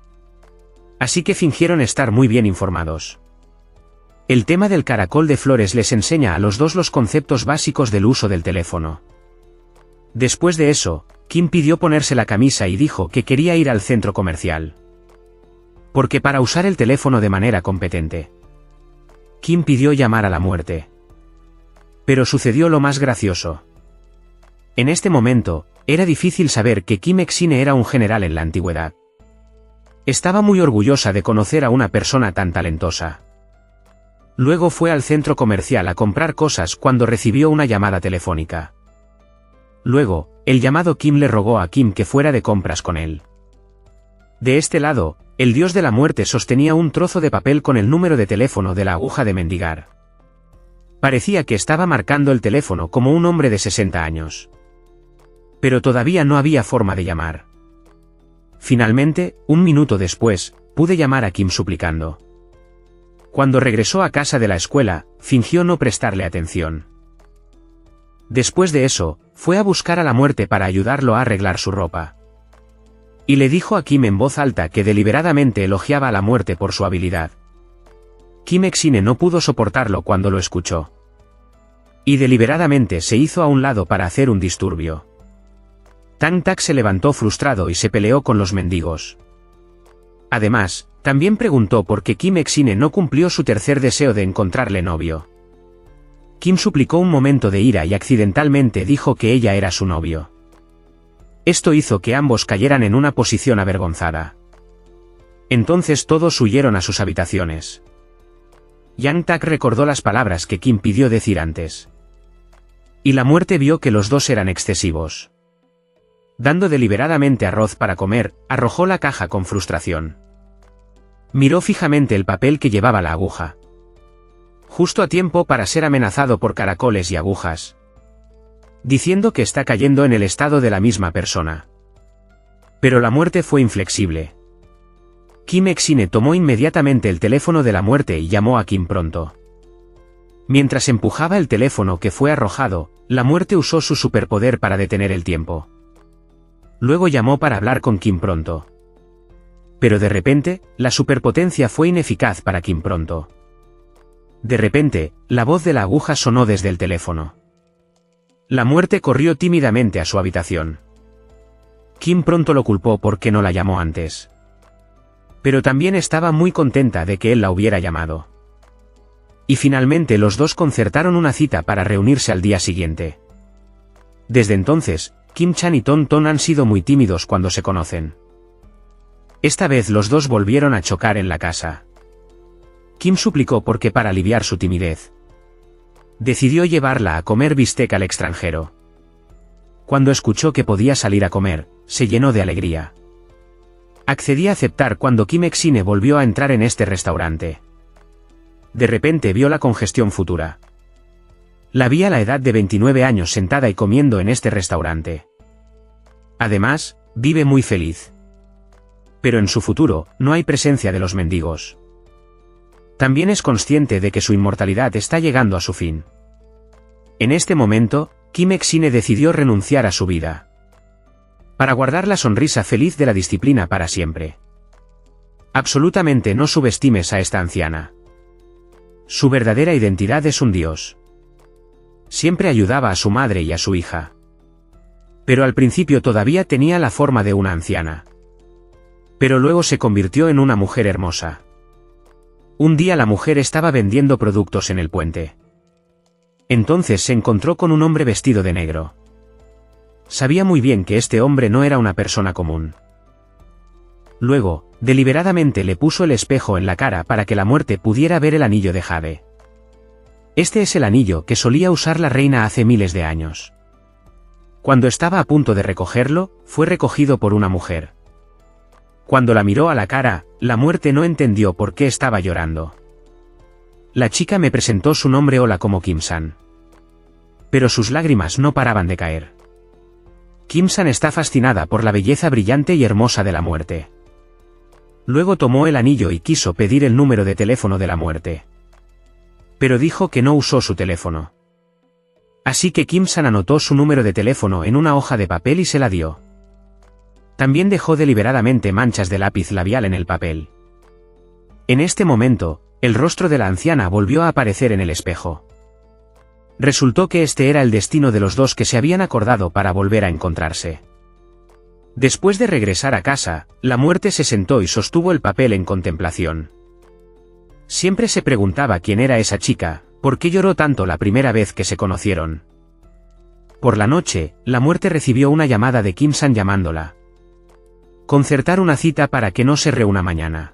Así que fingieron estar muy bien informados. El tema del caracol de flores les enseña a los dos los conceptos básicos del uso del teléfono. Después de eso, Kim pidió ponerse la camisa y dijo que quería ir al centro comercial. Porque para usar el teléfono de manera competente, Kim pidió llamar a la muerte. Pero sucedió lo más gracioso. En este momento, era difícil saber que Kim Ek-sine era un general en la antigüedad. Estaba muy orgullosa de conocer a una persona tan talentosa. Luego fue al centro comercial a comprar cosas cuando recibió una llamada telefónica. Luego, el llamado Kim le rogó a Kim que fuera de compras con él. De este lado, el dios de la muerte sostenía un trozo de papel con el número de teléfono de la aguja de mendigar. Parecía que estaba marcando el teléfono como un hombre de 60 años. Pero todavía no había forma de llamar. Finalmente, 1 minuto después, pude llamar a Kim suplicando. Cuando regresó a casa de la escuela, fingió no prestarle atención. Después de eso, fue a buscar a la muerte para ayudarlo a arreglar su ropa. Y le dijo a Kim en voz alta que deliberadamente elogiaba a la muerte por su habilidad. Kim Ek-sine no pudo soportarlo cuando lo escuchó. Y deliberadamente se hizo a un lado para hacer un disturbio. Tang Tak se levantó frustrado y se peleó con los mendigos. Además, también preguntó por qué Kim Ek-sine no cumplió su tercer deseo de encontrarle novio. Kim suplicó un momento de ira y accidentalmente dijo que ella era su novio. Esto hizo que ambos cayeran en una posición avergonzada. Entonces todos huyeron a sus habitaciones. Yang Tak recordó las palabras que Kim pidió decir antes. Y la muerte vio que los dos eran excesivos. Dando deliberadamente arroz para comer, arrojó la caja con frustración. Miró fijamente el papel que llevaba la aguja. Justo a tiempo para ser amenazado por caracoles y agujas. Diciendo que está cayendo en el estado de la misma persona. Pero la muerte fue inflexible. Kim Ek-sine tomó inmediatamente el teléfono de la muerte y llamó a Kim pronto. Mientras empujaba el teléfono que fue arrojado, la muerte usó su superpoder para detener el tiempo. Luego llamó para hablar con Kim pronto. Pero de repente, la superpotencia fue ineficaz para Kim pronto. De repente, la voz de la aguja sonó desde el teléfono. La muerte corrió tímidamente a su habitación. Kim pronto lo culpó porque no la llamó antes. Pero también estaba muy contenta de que él la hubiera llamado. Y finalmente los dos concertaron una cita para reunirse al día siguiente. Desde entonces, Kim Chan y Ton Ton han sido muy tímidos cuando se conocen. Esta vez los dos volvieron a chocar en la casa. Kim suplicó porque para aliviar su timidez, decidió llevarla a comer bistec al extranjero. Cuando escuchó que podía salir a comer, se llenó de alegría. Accedí a aceptar cuando Kim Ek-sine volvió a entrar en este restaurante. De repente vio la congestión futura. La vi a la edad de 29 años sentada y comiendo en este restaurante. Además, vive muy feliz. Pero en su futuro, no hay presencia de los mendigos. También es consciente de que su inmortalidad está llegando a su fin. En este momento, Kim Ek-sine decidió renunciar a su vida. Para guardar la sonrisa feliz de la disciplina para siempre. Absolutamente no subestimes a esta anciana. Su verdadera identidad es un dios. Siempre ayudaba a su madre y a su hija. Pero al principio todavía tenía la forma de una anciana. Pero luego se convirtió en una mujer hermosa. Un día la mujer estaba vendiendo productos en el puente. Entonces se encontró con un hombre vestido de negro. Sabía muy bien que este hombre no era una persona común. Luego, deliberadamente le puso el espejo en la cara para que la muerte pudiera ver el anillo de jade. Este es el anillo que solía usar la reina hace miles de años. Cuando estaba a punto de recogerlo, fue recogido por una mujer. Cuando la miró a la cara, la muerte no entendió por qué estaba llorando. La chica me presentó su nombre Hola como Kim-san. Pero sus lágrimas no paraban de caer. Kim-san está fascinada por la belleza brillante y hermosa de la muerte. Luego tomó el anillo y quiso pedir el número de teléfono de la muerte. Pero dijo que no usó su teléfono. Así que Kim-san anotó su número de teléfono en una hoja de papel y se la dio. También dejó deliberadamente manchas de lápiz labial en el papel. En este momento, el rostro de la anciana volvió a aparecer en el espejo. Resultó que este era el destino de los dos que se habían acordado para volver a encontrarse. Después de regresar a casa, la muerte se sentó y sostuvo el papel en contemplación. Siempre se preguntaba quién era esa chica, por qué lloró tanto la primera vez que se conocieron. Por la noche, la muerte recibió una llamada de Kim-san llamándola. Concertar una cita para que no se reúna mañana.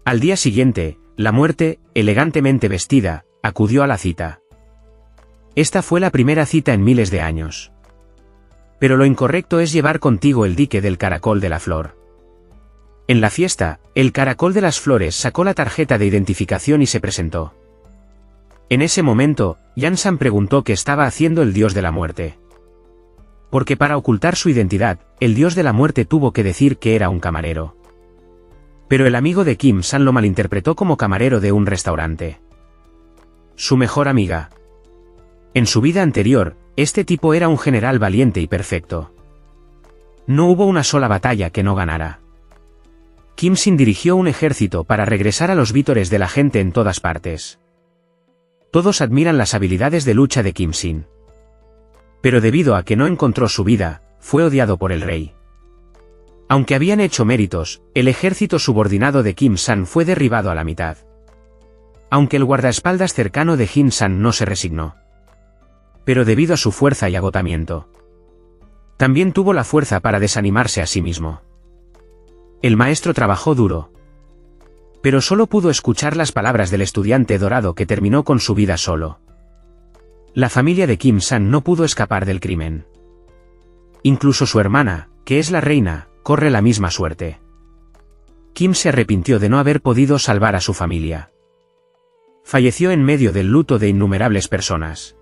Al día siguiente, la muerte, elegantemente vestida, acudió a la cita. Esta fue la primera cita en miles de años. Pero lo incorrecto es llevar contigo el dique del caracol de la flor. En la fiesta, el caracol de las flores sacó la tarjeta de identificación y se presentó. En ese momento, Yan-san preguntó qué estaba haciendo el dios de la muerte. Porque para ocultar su identidad, el dios de la muerte tuvo que decir que era un camarero. Pero el amigo de Kim-san lo malinterpretó como camarero de un restaurante. Su mejor amiga. En su vida anterior, este tipo era un general valiente y perfecto. No hubo una sola batalla que no ganara. Kim-sin dirigió un ejército para regresar a los vítores de la gente en todas partes. Todos admiran las habilidades de lucha de Kim-sin. Pero debido a que no encontró su vida, fue odiado por el rey. Aunque habían hecho méritos, el ejército subordinado de Kim-san fue derribado a la mitad. Aunque el guardaespaldas cercano de Jin-san no se resignó. Pero debido a su fuerza y agotamiento, también tuvo la fuerza para desanimarse a sí mismo. El maestro trabajó duro. Pero solo pudo escuchar las palabras del estudiante dorado que terminó con su vida solo. La familia de Kim-san no pudo escapar del crimen. Incluso su hermana, que es la reina, corre la misma suerte. Kim se arrepintió de no haber podido salvar a su familia. Falleció en medio del luto de innumerables personas.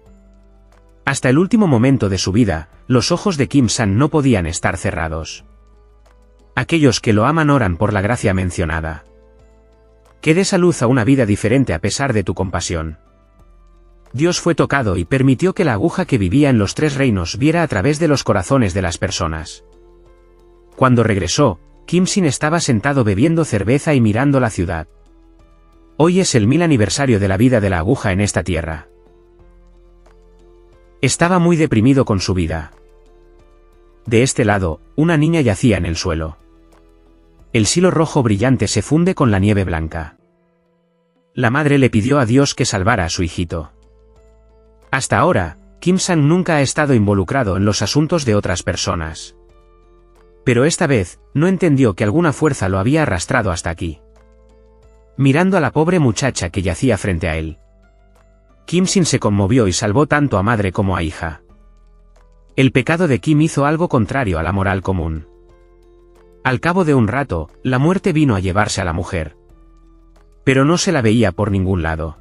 Hasta el último momento de su vida, los ojos de Kim-san no podían estar cerrados. Aquellos que lo aman oran por la gracia mencionada. Que des a luz a una vida diferente a pesar de tu compasión. Dios fue tocado y permitió que la aguja que vivía en los tres reinos viera a través de los corazones de las personas. Cuando regresó, Kim-sin estaba sentado bebiendo cerveza y mirando la ciudad. Hoy es el 1000 aniversario de la vida de la aguja en esta tierra. Estaba muy deprimido con su vida. De este lado, una niña yacía en el suelo. El silo rojo brillante se funde con la nieve blanca. La madre le pidió a Dios que salvara a su hijito. Hasta ahora, Kim-san nunca ha estado involucrado en los asuntos de otras personas. Pero esta vez, no entendió que alguna fuerza lo había arrastrado hasta aquí. Mirando a la pobre muchacha que yacía frente a él, Kim-sin se conmovió y salvó tanto a madre como a hija. El pecado de Kim hizo algo contrario a la moral común. Al cabo de un rato, la muerte vino a llevarse a la mujer. Pero no se la veía por ningún lado.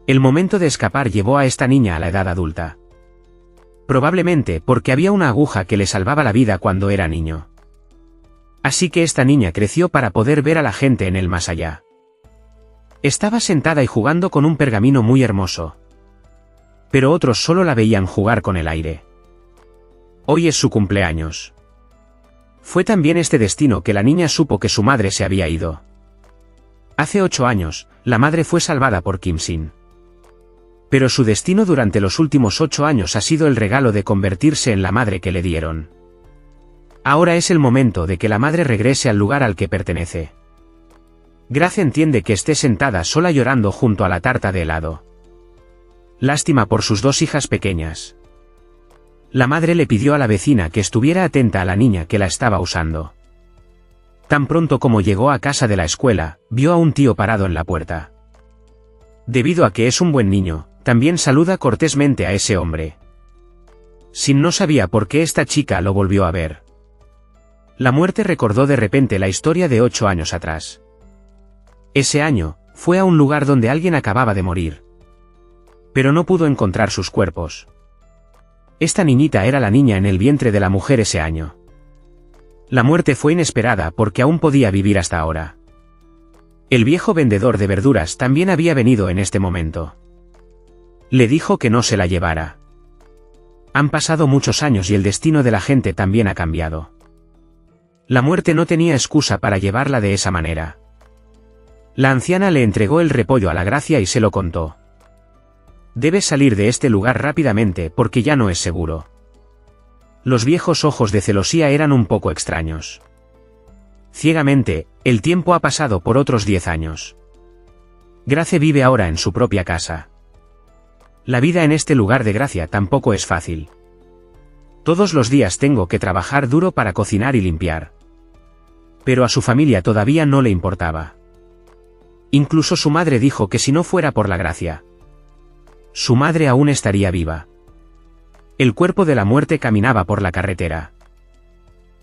El momento de escapar llevó a esta niña a la edad adulta. Probablemente porque había una aguja que le salvaba la vida cuando era niño. Así que esta niña creció para poder ver a la gente en el más allá. Estaba sentada y jugando con un pergamino muy hermoso. Pero otros solo la veían jugar con el aire. Hoy es su cumpleaños. Fue también este destino que la niña supo que su madre se había ido. Hace 8 años, la madre fue salvada por Kim-sin. Pero su destino durante los últimos 8 años ha sido el regalo de convertirse en la madre que le dieron. Ahora es el momento de que la madre regrese al lugar al que pertenece. Grace entiende que esté sentada sola llorando junto a la tarta de helado. Lástima por sus 2 hijas pequeñas. La madre le pidió a la vecina que estuviera atenta a la niña que la estaba usando. Tan pronto como llegó a casa de la escuela, vio a un tío parado en la puerta. Debido a que es un buen niño, también saluda cortésmente a ese hombre. Sin no sabía por qué esta chica lo volvió a ver. La muerte recordó de repente la historia de 8 años atrás. Ese año, fue a un lugar donde alguien acababa de morir. Pero no pudo encontrar sus cuerpos. Esta niñita era la niña en el vientre de la mujer ese año. La muerte fue inesperada porque aún podía vivir hasta ahora. El viejo vendedor de verduras también había venido en este momento. Le dijo que no se la llevara. Han pasado muchos años y el destino de la gente también ha cambiado. La muerte no tenía excusa para llevarla de esa manera. La anciana le entregó el repollo a la Gracia y se lo contó. Debes salir de este lugar rápidamente porque ya no es seguro. Los viejos ojos de celosía eran un poco extraños. Ciegamente, el tiempo ha pasado por otros 10 años. Grace vive ahora en su propia casa. La vida en este lugar de Gracia tampoco es fácil. Todos los días tengo que trabajar duro para cocinar y limpiar. Pero a su familia todavía no le importaba. Incluso su madre dijo que si no fuera por la Gracia, su madre aún estaría viva. El cuerpo de la muerte caminaba por la carretera.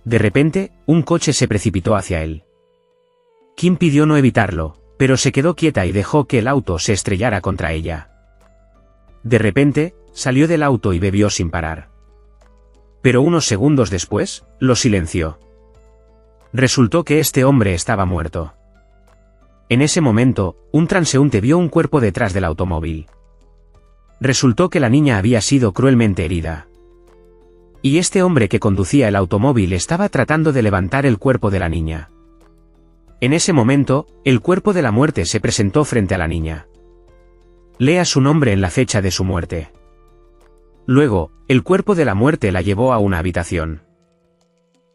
De repente, un coche se precipitó hacia él. Kim pidió no evitarlo, pero se quedó quieta y dejó que el auto se estrellara contra ella. De repente, salió del auto y bebió sin parar. Pero unos segundos después, lo silenció. Resultó que este hombre estaba muerto. En ese momento, un transeúnte vio un cuerpo detrás del automóvil. Resultó que la niña había sido cruelmente herida. Y este hombre que conducía el automóvil estaba tratando de levantar el cuerpo de la niña. En ese momento, el cuerpo de la muerte se presentó frente a la niña. Lea su nombre en la fecha de su muerte. Luego, el cuerpo de la muerte la llevó a una habitación.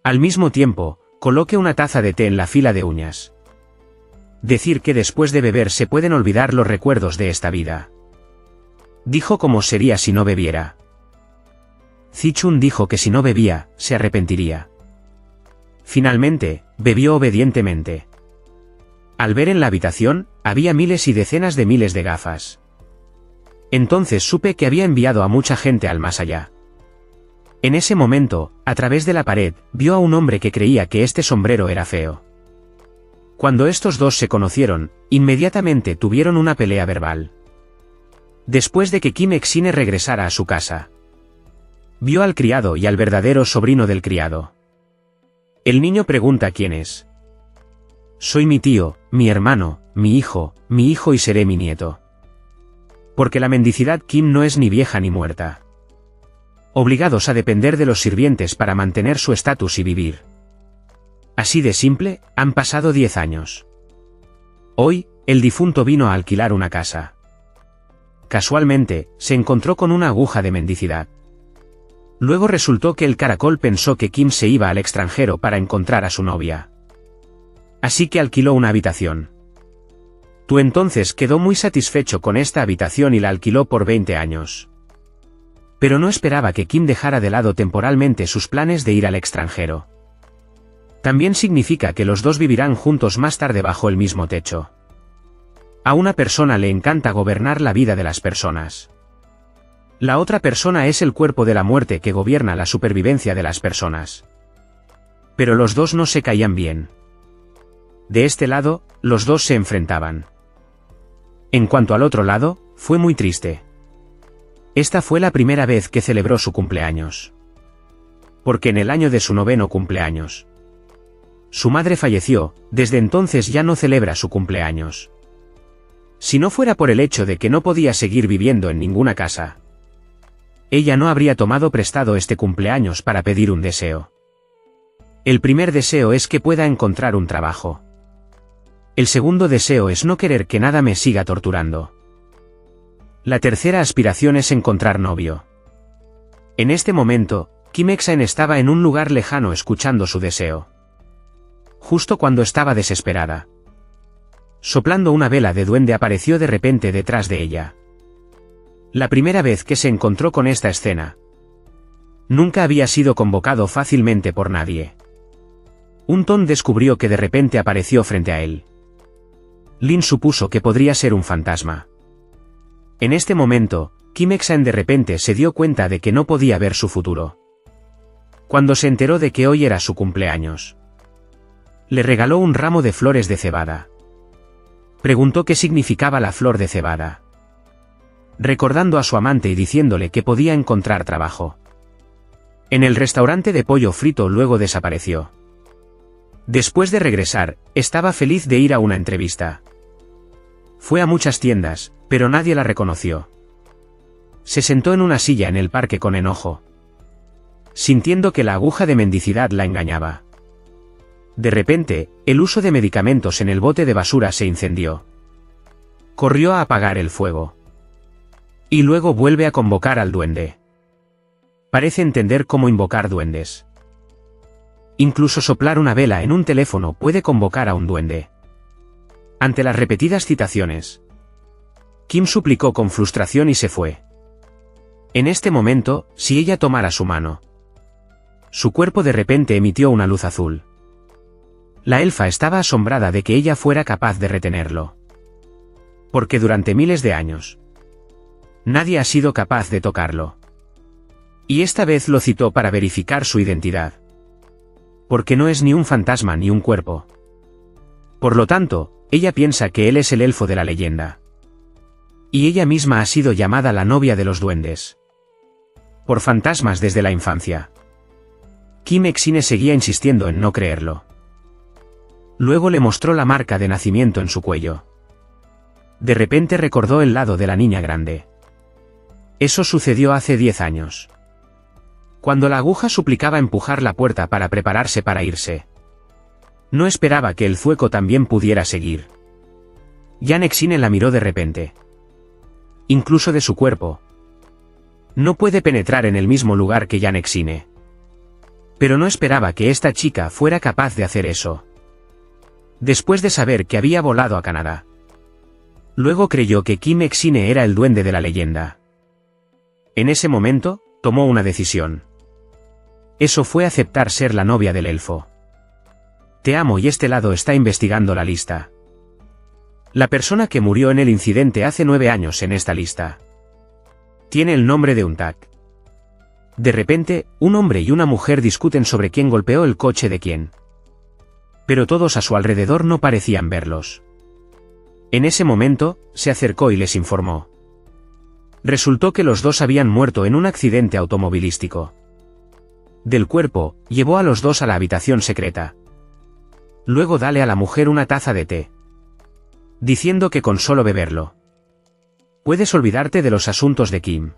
Al mismo tiempo, coloque una taza de té en la fila de uñas. Decir que después de beber se pueden olvidar los recuerdos de esta vida. Dijo cómo sería si no bebiera. Zichun dijo que si no bebía, se arrepentiría. Finalmente, bebió obedientemente. Al ver en la habitación, había miles y decenas de miles de gafas. Entonces supe que había enviado a mucha gente al más allá. En ese momento, a través de la pared, vio a un hombre que creía que este sombrero era feo. Cuando estos dos se conocieron, inmediatamente tuvieron una pelea verbal. Después de que Kim Exine regresara a su casa, vio al criado y al verdadero sobrino del criado. El niño pregunta quién es. Soy mi tío, mi hermano, mi hijo y seré mi nieto. Porque la mendicidad Kim no es ni vieja ni muerta. Obligados a depender de los sirvientes para mantener su estatus y vivir. Así de simple, han pasado 10 años. Hoy, el difunto vino a alquilar una casa. Casualmente, se encontró con una aguja de mendicidad. Luego resultó que el caracol pensó que Kim se iba al extranjero para encontrar a su novia. Así que alquiló una habitación. Tú entonces quedó muy satisfecho con esta habitación y la alquiló por 20 años. Pero no esperaba que Kim dejara de lado temporalmente sus planes de ir al extranjero. También significa que los dos vivirán juntos más tarde bajo el mismo techo. A una persona le encanta gobernar la vida de las personas. La otra persona es el cuerpo de la muerte que gobierna la supervivencia de las personas. Pero los dos no se caían bien. De este lado, los dos se enfrentaban. En cuanto al otro lado, fue muy triste. Esta fue la primera vez que celebró su cumpleaños. Porque en el año de su 9º cumpleaños, su madre falleció, desde entonces ya no celebra su cumpleaños. Si no fuera por el hecho de que no podía seguir viviendo en ninguna casa, ella no habría tomado prestado este cumpleaños para pedir un deseo. El primer deseo es que pueda encontrar un trabajo. El segundo deseo es no querer que nada me siga torturando. La tercera aspiración es encontrar novio. En este momento, Kim Exine estaba en un lugar lejano escuchando su deseo. Justo cuando estaba desesperada. Soplando una vela de duende apareció de repente detrás de ella. La primera vez que se encontró con esta escena, nunca había sido convocado fácilmente por nadie. Un Ton descubrió que de repente apareció frente a él. Lin supuso que podría ser un fantasma. En este momento, Kim Ek-san de repente se dio cuenta de que no podía ver su futuro. Cuando se enteró de que hoy era su cumpleaños, le regaló un ramo de flores de cebada. Preguntó qué significaba la flor de cebada, recordando a su amante y diciéndole que podía encontrar trabajo. En el restaurante de pollo frito luego desapareció. Después de regresar, estaba feliz de ir a una entrevista. Fue a muchas tiendas, pero nadie la reconoció. Se sentó en una silla en el parque con enojo, sintiendo que la aguja de mendicidad la engañaba. De repente, el uso de medicamentos en el bote de basura se incendió. Corrió a apagar el fuego. Y luego vuelve a convocar al duende. Parece entender cómo invocar duendes. Incluso soplar una vela en un teléfono puede convocar a un duende. Ante las repetidas citaciones, Kim suplicó con frustración y se fue. En este momento, si ella tomara su mano, su cuerpo de repente emitió una luz azul. La elfa estaba asombrada de que ella fuera capaz de retenerlo. Porque durante miles de años, nadie ha sido capaz de tocarlo. Y esta vez lo citó para verificar su identidad. Porque no es ni un fantasma ni un cuerpo. Por lo tanto, ella piensa que él es el elfo de la leyenda. Y ella misma ha sido llamada la novia de los duendes. Por fantasmas desde la infancia. Kim Ek-sine seguía insistiendo en no creerlo. Luego le mostró la marca de nacimiento en su cuello. De repente recordó el lado de la niña grande. Eso sucedió hace 10 años. Cuando la aguja suplicaba empujar la puerta para prepararse para irse. No esperaba que el zueco también pudiera seguir. Jan Ek-sine la miró de repente. Incluso de su cuerpo. No puede penetrar en el mismo lugar que Jan Ek-sine. Pero no esperaba que esta chica fuera capaz de hacer eso. Después de saber que había volado a Canadá. Luego creyó que Kim Ek-sine era el duende de la leyenda. En ese momento, tomó una decisión. Eso fue aceptar ser la novia del elfo. Te amo y este lado está investigando la lista. La persona que murió en el incidente hace 9 años en esta lista. Tiene el nombre de un tag. De repente, un hombre y una mujer discuten sobre quién golpeó el coche de quién. Pero todos a su alrededor no parecían verlos. En ese momento, se acercó y les informó. Resultó que los dos habían muerto en un accidente automovilístico. Del cuerpo, llevó a los dos a la habitación secreta. Luego dale a la mujer una taza de té, diciendo que con solo beberlo puedes olvidarte de los asuntos de Kim.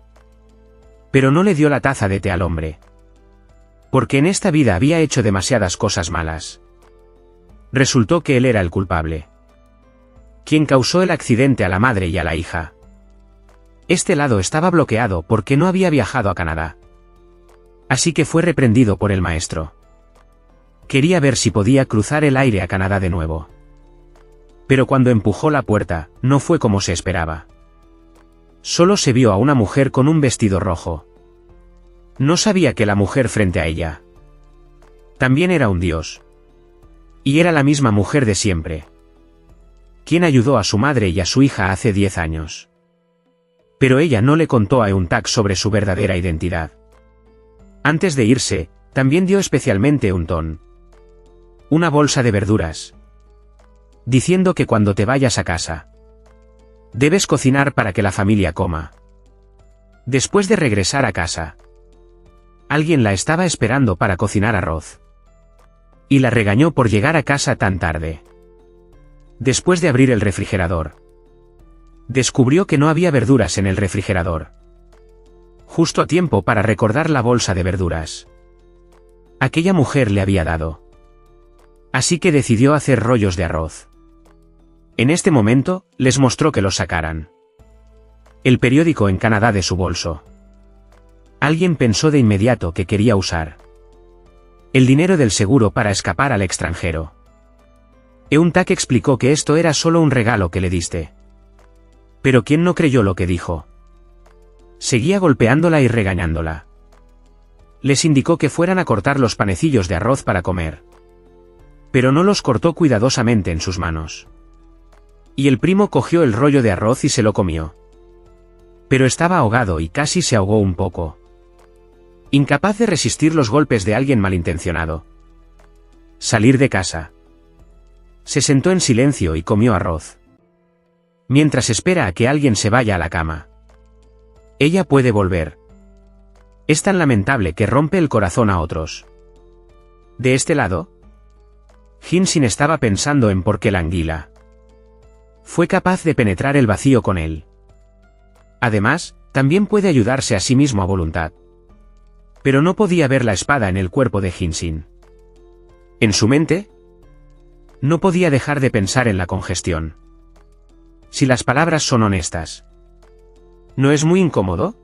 Pero no le dio la taza de té al hombre. Porque en esta vida había hecho demasiadas cosas malas. Resultó que él era el culpable. Quien causó el accidente a la madre y a la hija. Este lado estaba bloqueado porque no había viajado a Canadá. Así que fue reprendido por el maestro. Quería ver si podía cruzar el aire a Canadá de nuevo. Pero cuando empujó la puerta, no fue como se esperaba. Solo se vio a una mujer con un vestido rojo. No sabía que la mujer frente a ella también era un dios. Y era la misma mujer de siempre. Quien ayudó a su madre y a su hija hace 10 años. Pero ella no le contó a Eun-tak sobre su verdadera identidad. Antes de irse, también dio especialmente un ton. Una bolsa de verduras. Diciendo que cuando te vayas a casa, debes cocinar para que la familia coma. Después de regresar a casa, alguien la estaba esperando para cocinar arroz. Y la regañó por llegar a casa tan tarde. Después de abrir el refrigerador, descubrió que no había verduras en el refrigerador. Justo a tiempo para recordar la bolsa de verduras. Aquella mujer le había dado. Así que decidió hacer rollos de arroz. En este momento, les mostró que los sacaran. El periódico en Canadá de su bolso. Alguien pensó de inmediato que quería usar el dinero del seguro para escapar al extranjero. Eun-tak explicó que esto era solo un regalo que le diste. Pero ¿quién no creyó lo que dijo? Seguía golpeándola y regañándola. Les indicó que fueran a cortar los panecillos de arroz para comer. Pero no los cortó cuidadosamente en sus manos. Y el primo cogió el rollo de arroz y se lo comió. Pero estaba ahogado y casi se ahogó un poco. Incapaz de resistir los golpes de alguien malintencionado. Salir de casa. Se sentó en silencio y comió arroz. Mientras espera a que alguien se vaya a la cama. Ella puede volver. Es tan lamentable que rompe el corazón a otros. De este lado, Hyun-Shin estaba pensando en por qué la anguila fue capaz de penetrar el vacío con él. Además, también puede ayudarse a sí mismo a voluntad. Pero no podía ver la espada en el cuerpo de Hyun-Shin. En su mente, no podía dejar de pensar en la congestión. Si las palabras son honestas. ¿No es muy incómodo?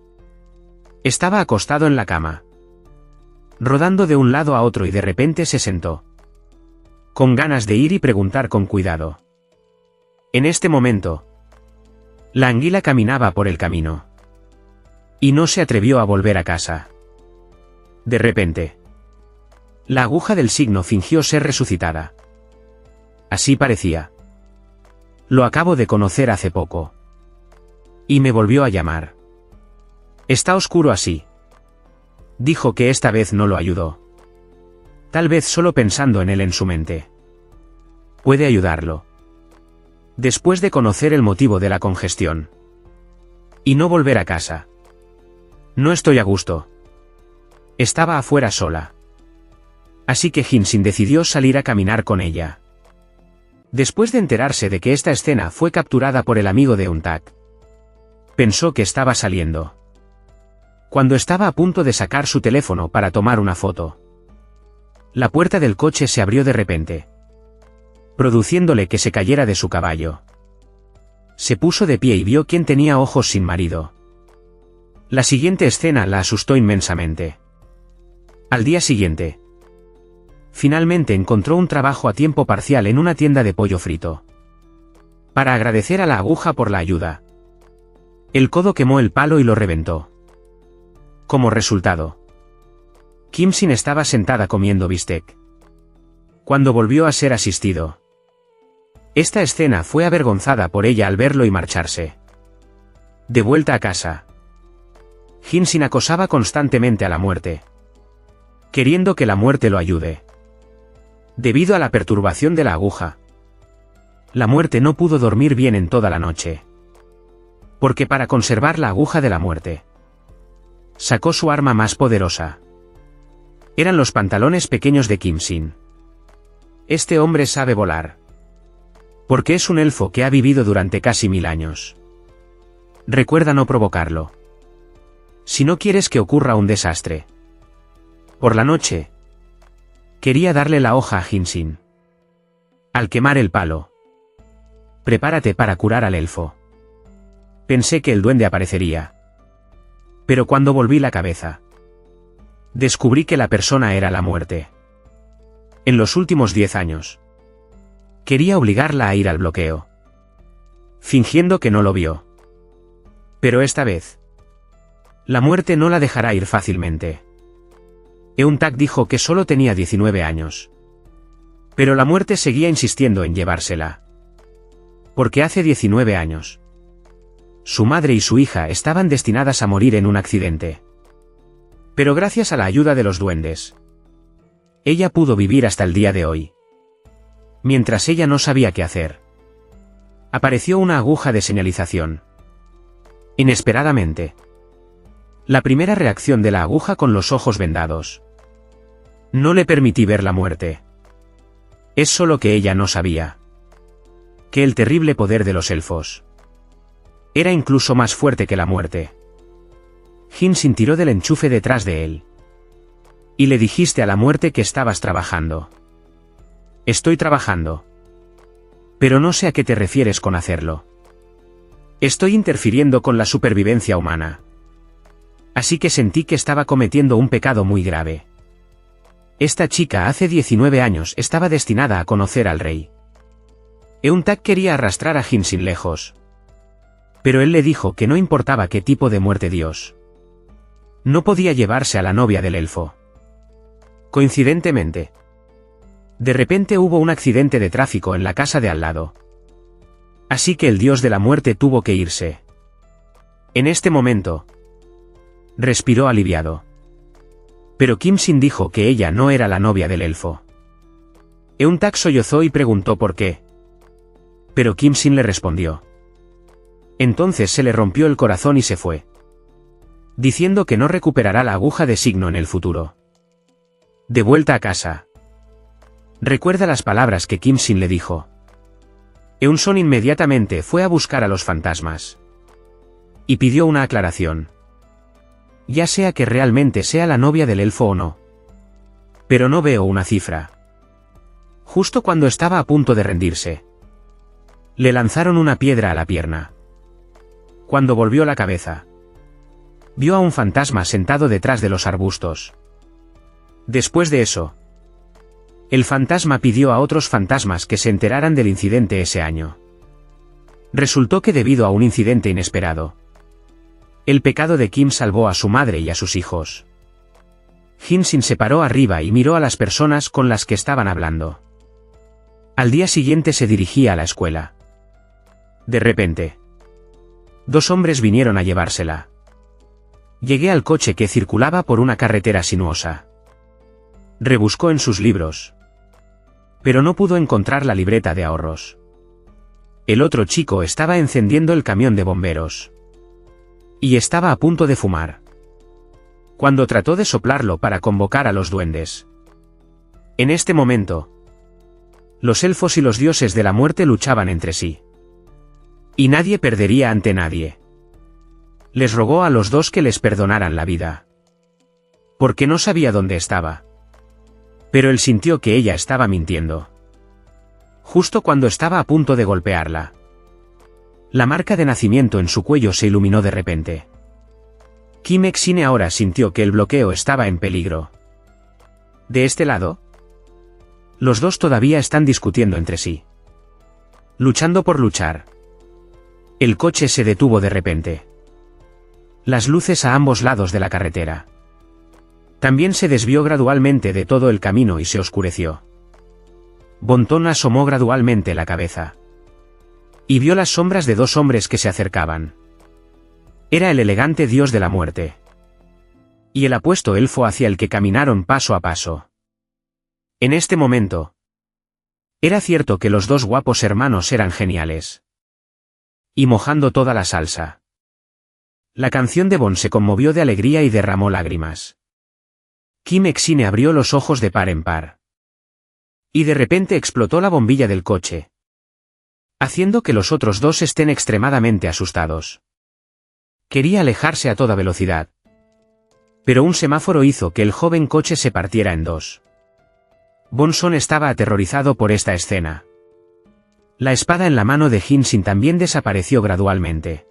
Estaba acostado en la cama, rodando de un lado a otro y de repente se sentó. Con ganas de ir y preguntar con cuidado. En este momento, la anguila caminaba por el camino. Y no se atrevió a volver a casa. De repente, la aguja del signo fingió ser resucitada. Así parecía. Lo acabo de conocer hace poco. Y me volvió a llamar. Está oscuro así. Dijo que esta vez no lo ayudó. Tal vez solo pensando en él en su mente. Puede ayudarlo. Después de conocer el motivo de la congestión. Y no volver a casa. No estoy a gusto. Estaba afuera sola. Así que Hyun-Shin decidió salir a caminar con ella. Después de enterarse de que esta escena fue capturada por el amigo de Eun-Tak, pensó que estaba saliendo. Cuando estaba a punto de sacar su teléfono para tomar una foto, la puerta del coche se abrió de repente, produciéndole que se cayera de su caballo. Se puso de pie y vio quién tenía ojos sin marido. La siguiente escena la asustó inmensamente. Al día siguiente, finalmente encontró un trabajo a tiempo parcial en una tienda de pollo frito. Para agradecer a la aguja por la ayuda, el codo quemó el palo y lo reventó. Como resultado, Kim-Shin estaba sentada comiendo bistec. Cuando volvió a ser asistido, esta escena fue avergonzada por ella al verlo y marcharse. De vuelta a casa, Hyun-Shin acosaba constantemente a la muerte, queriendo que la muerte lo ayude. Debido a la perturbación de la aguja, la muerte no pudo dormir bien en toda la noche. Porque para conservar la aguja de la muerte, sacó su arma más poderosa. Eran los pantalones pequeños de Kim-Shin. Este hombre sabe volar. Porque es un elfo que ha vivido durante casi 1000 años. Recuerda no provocarlo. Si no quieres que ocurra un desastre. Por la noche, quería darle la hoja a Hyun-Shin. Al quemar el palo. Prepárate para curar al elfo. Pensé que el duende aparecería. Pero cuando volví la cabeza, descubrí que la persona era la muerte. En los últimos 10 años, quería obligarla a ir al bloqueo, fingiendo que no lo vio. Pero esta vez, la muerte no la dejará ir fácilmente. Eun-Tak dijo que solo tenía 19 años. Pero la muerte seguía insistiendo en llevársela. Porque hace 19 años, su madre y su hija estaban destinadas a morir en un accidente. Pero gracias a la ayuda de los duendes, ella pudo vivir hasta el día de hoy. Mientras ella no sabía qué hacer, apareció una aguja de señalización. Inesperadamente, la primera reacción de la aguja con los ojos vendados. No le permití ver la muerte. Es solo que ella no sabía que el terrible poder de los elfos era incluso más fuerte que la muerte. Hyun-Shin tiró del enchufe detrás de él. Y le dijiste a la muerte que estabas trabajando. Estoy trabajando. Pero no sé a qué te refieres con hacerlo. Estoy interfiriendo con la supervivencia humana. Así que sentí que estaba cometiendo un pecado muy grave. Esta chica hace 19 años estaba destinada a conocer al rey. Eun-Tak quería arrastrar a Hyun-Shin lejos. Pero él le dijo que no importaba qué tipo de muerte Dios. No podía llevarse a la novia del elfo. Coincidentemente, de repente hubo un accidente de tráfico en la casa de al lado. Así que el dios de la muerte tuvo que irse. En este momento, respiró aliviado. Pero Kim Sin dijo que ella no era la novia del elfo. Euntak sollozó y preguntó por qué. Pero Kim Sin le respondió. Entonces se le rompió el corazón y se fue, diciendo que no recuperará la aguja de signo en el futuro. De vuelta a casa, recuerda las palabras que Kim Sin le dijo. Eunson inmediatamente fue a buscar a los fantasmas y pidió una aclaración. Ya sea que realmente sea la novia del elfo o no. Pero no veo una cifra. Justo cuando estaba a punto de rendirse, le lanzaron una piedra a la pierna. Cuando volvió la cabeza, vio a un fantasma sentado detrás de los arbustos. Después de eso, el fantasma pidió a otros fantasmas que se enteraran del incidente ese año. Resultó que debido a un incidente inesperado, el pecado de Kim salvó a su madre y a sus hijos. Kim Sin se paró arriba y miró a las personas con las que estaban hablando. Al día siguiente se dirigía a la escuela. De repente, dos hombres vinieron a llevársela. Llegué al coche que circulaba por una carretera sinuosa. Rebuscó en sus libros, pero no pudo encontrar la libreta de ahorros. El otro chico estaba encendiendo el camión de bomberos y estaba a punto de fumar, cuando trató de soplarlo para convocar a los duendes. En este momento, los elfos y los dioses de la muerte luchaban entre sí, y nadie perdería ante nadie. Les rogó a los dos que les perdonaran la vida, porque no sabía dónde estaba. Pero él sintió que ella estaba mintiendo. Justo cuando estaba a punto de golpearla, la marca de nacimiento en su cuello se iluminó de repente. Kim Exine ahora sintió que el bloqueo estaba en peligro. De este lado, los dos todavía están discutiendo entre sí, luchando por luchar. El coche se detuvo de repente. Las luces a ambos lados de la carretera también se desvió gradualmente de todo el camino y se oscureció. Bonton asomó gradualmente la cabeza y vio las sombras de dos hombres que se acercaban. Era el elegante dios de la muerte y el apuesto elfo hacia el que caminaron paso a paso. En este momento, era cierto que los dos guapos hermanos eran geniales. Y mojando toda la salsa, la canción de Bon se conmovió de alegría y derramó lágrimas. Kim Exine abrió los ojos de par en par. Y de repente explotó la bombilla del coche, haciendo que los otros dos estén extremadamente asustados. Quería alejarse a toda velocidad, pero un semáforo hizo que el joven coche se partiera en dos. Bonson estaba aterrorizado por esta escena. La espada en la mano de Kim Sin también desapareció gradualmente.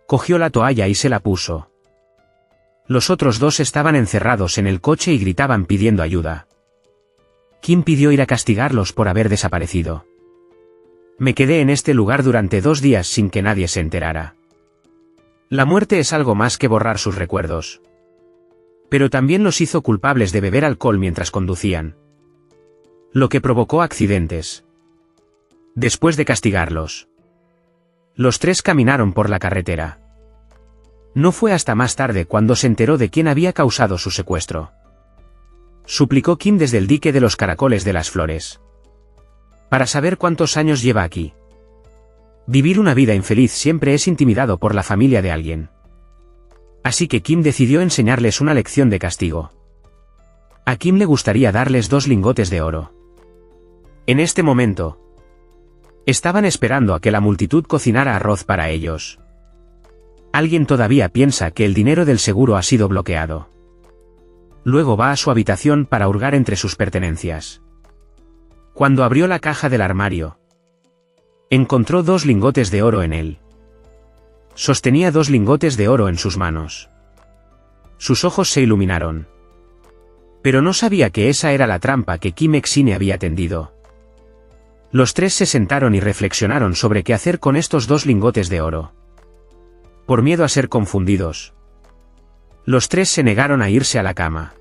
Cogió la toalla y se la puso. Los otros dos estaban encerrados en el coche y gritaban pidiendo ayuda. Kim pidió ir a castigarlos por haber desaparecido. Me quedé en este lugar durante 2 días sin que nadie se enterara. La muerte es algo más que borrar sus recuerdos. Pero también los hizo culpables de beber alcohol mientras conducían, lo que provocó accidentes. Después de castigarlos, los tres caminaron por la carretera. No fue hasta más tarde cuando se enteró de quién había causado su secuestro. Suplicó Kim desde el dique de los caracoles de las flores, para saber cuántos años lleva aquí. Vivir una vida infeliz siempre es intimidado por la familia de alguien. Así que Kim decidió enseñarles una lección de castigo. A Kim le gustaría darles 2 lingotes de oro. En este momento, estaban esperando a que la multitud cocinara arroz para ellos. Alguien todavía piensa que el dinero del seguro ha sido bloqueado. Luego va a su habitación para hurgar entre sus pertenencias. Cuando abrió la caja del armario, encontró 2 lingotes de oro en él. Sostenía 2 lingotes de oro en sus manos. Sus ojos se iluminaron. Pero no sabía que esa era la trampa que Kim Exine había tendido. Los tres se sentaron y reflexionaron sobre qué hacer con estos 2 lingotes de oro. Por miedo a ser confundidos, los tres se negaron a irse a la cama.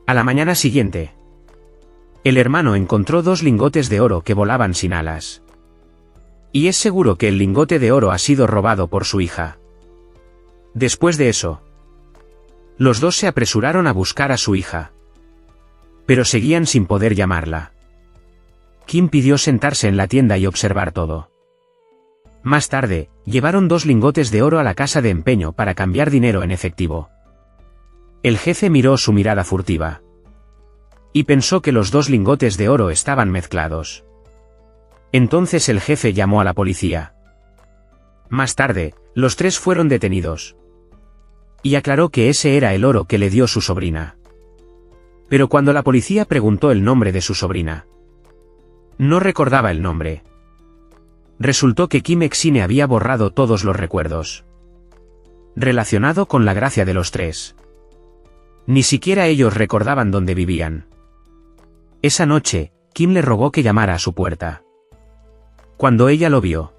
A la mañana siguiente, el hermano encontró 2 lingotes de oro que volaban sin alas. Y es seguro que el lingote de oro ha sido robado por su hija. Después de eso, los dos se apresuraron a buscar a su hija. Pero seguían sin poder llamarla. Kim pidió sentarse en la tienda y observar todo. Más tarde, llevaron 2 lingotes de oro a la casa de empeño para cambiar dinero en efectivo. El jefe miró su mirada furtiva. Y pensó que los 2 lingotes de oro estaban mezclados. Entonces el jefe llamó a la policía. Más tarde, los 3 fueron detenidos. Y aclaró que ese era el oro que le dio su sobrina. Pero cuando la policía preguntó el nombre de su sobrina, no recordaba el nombre. Resultó que Kim Ek-sine había borrado todos los recuerdos relacionado con la gracia de los 3. Ni siquiera ellos recordaban dónde vivían. Esa noche, Kim le rogó que llamara a su puerta. Cuando ella lo vio,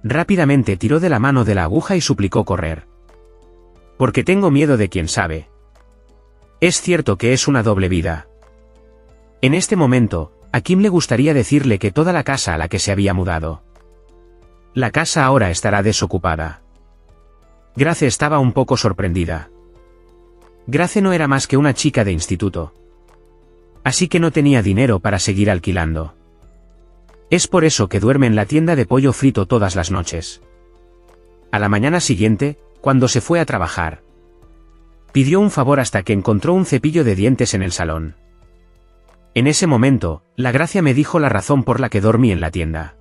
rápidamente tiró de la mano de la aguja y suplicó correr. Porque tengo miedo de quién sabe. Es cierto que es una doble vida. En este momento, a Kim le gustaría decirle que toda la casa a la que se había mudado, la casa ahora estará desocupada. Grace estaba un poco sorprendida. Grace no era más que una chica de instituto. Así que no tenía dinero para seguir alquilando. Es por eso que duerme en la tienda de pollo frito todas las noches. A la mañana siguiente, cuando se fue a trabajar, pidió un favor hasta que encontró un cepillo de dientes en el salón. En ese momento, la Gracia me dijo la razón por la que dormí en la tienda.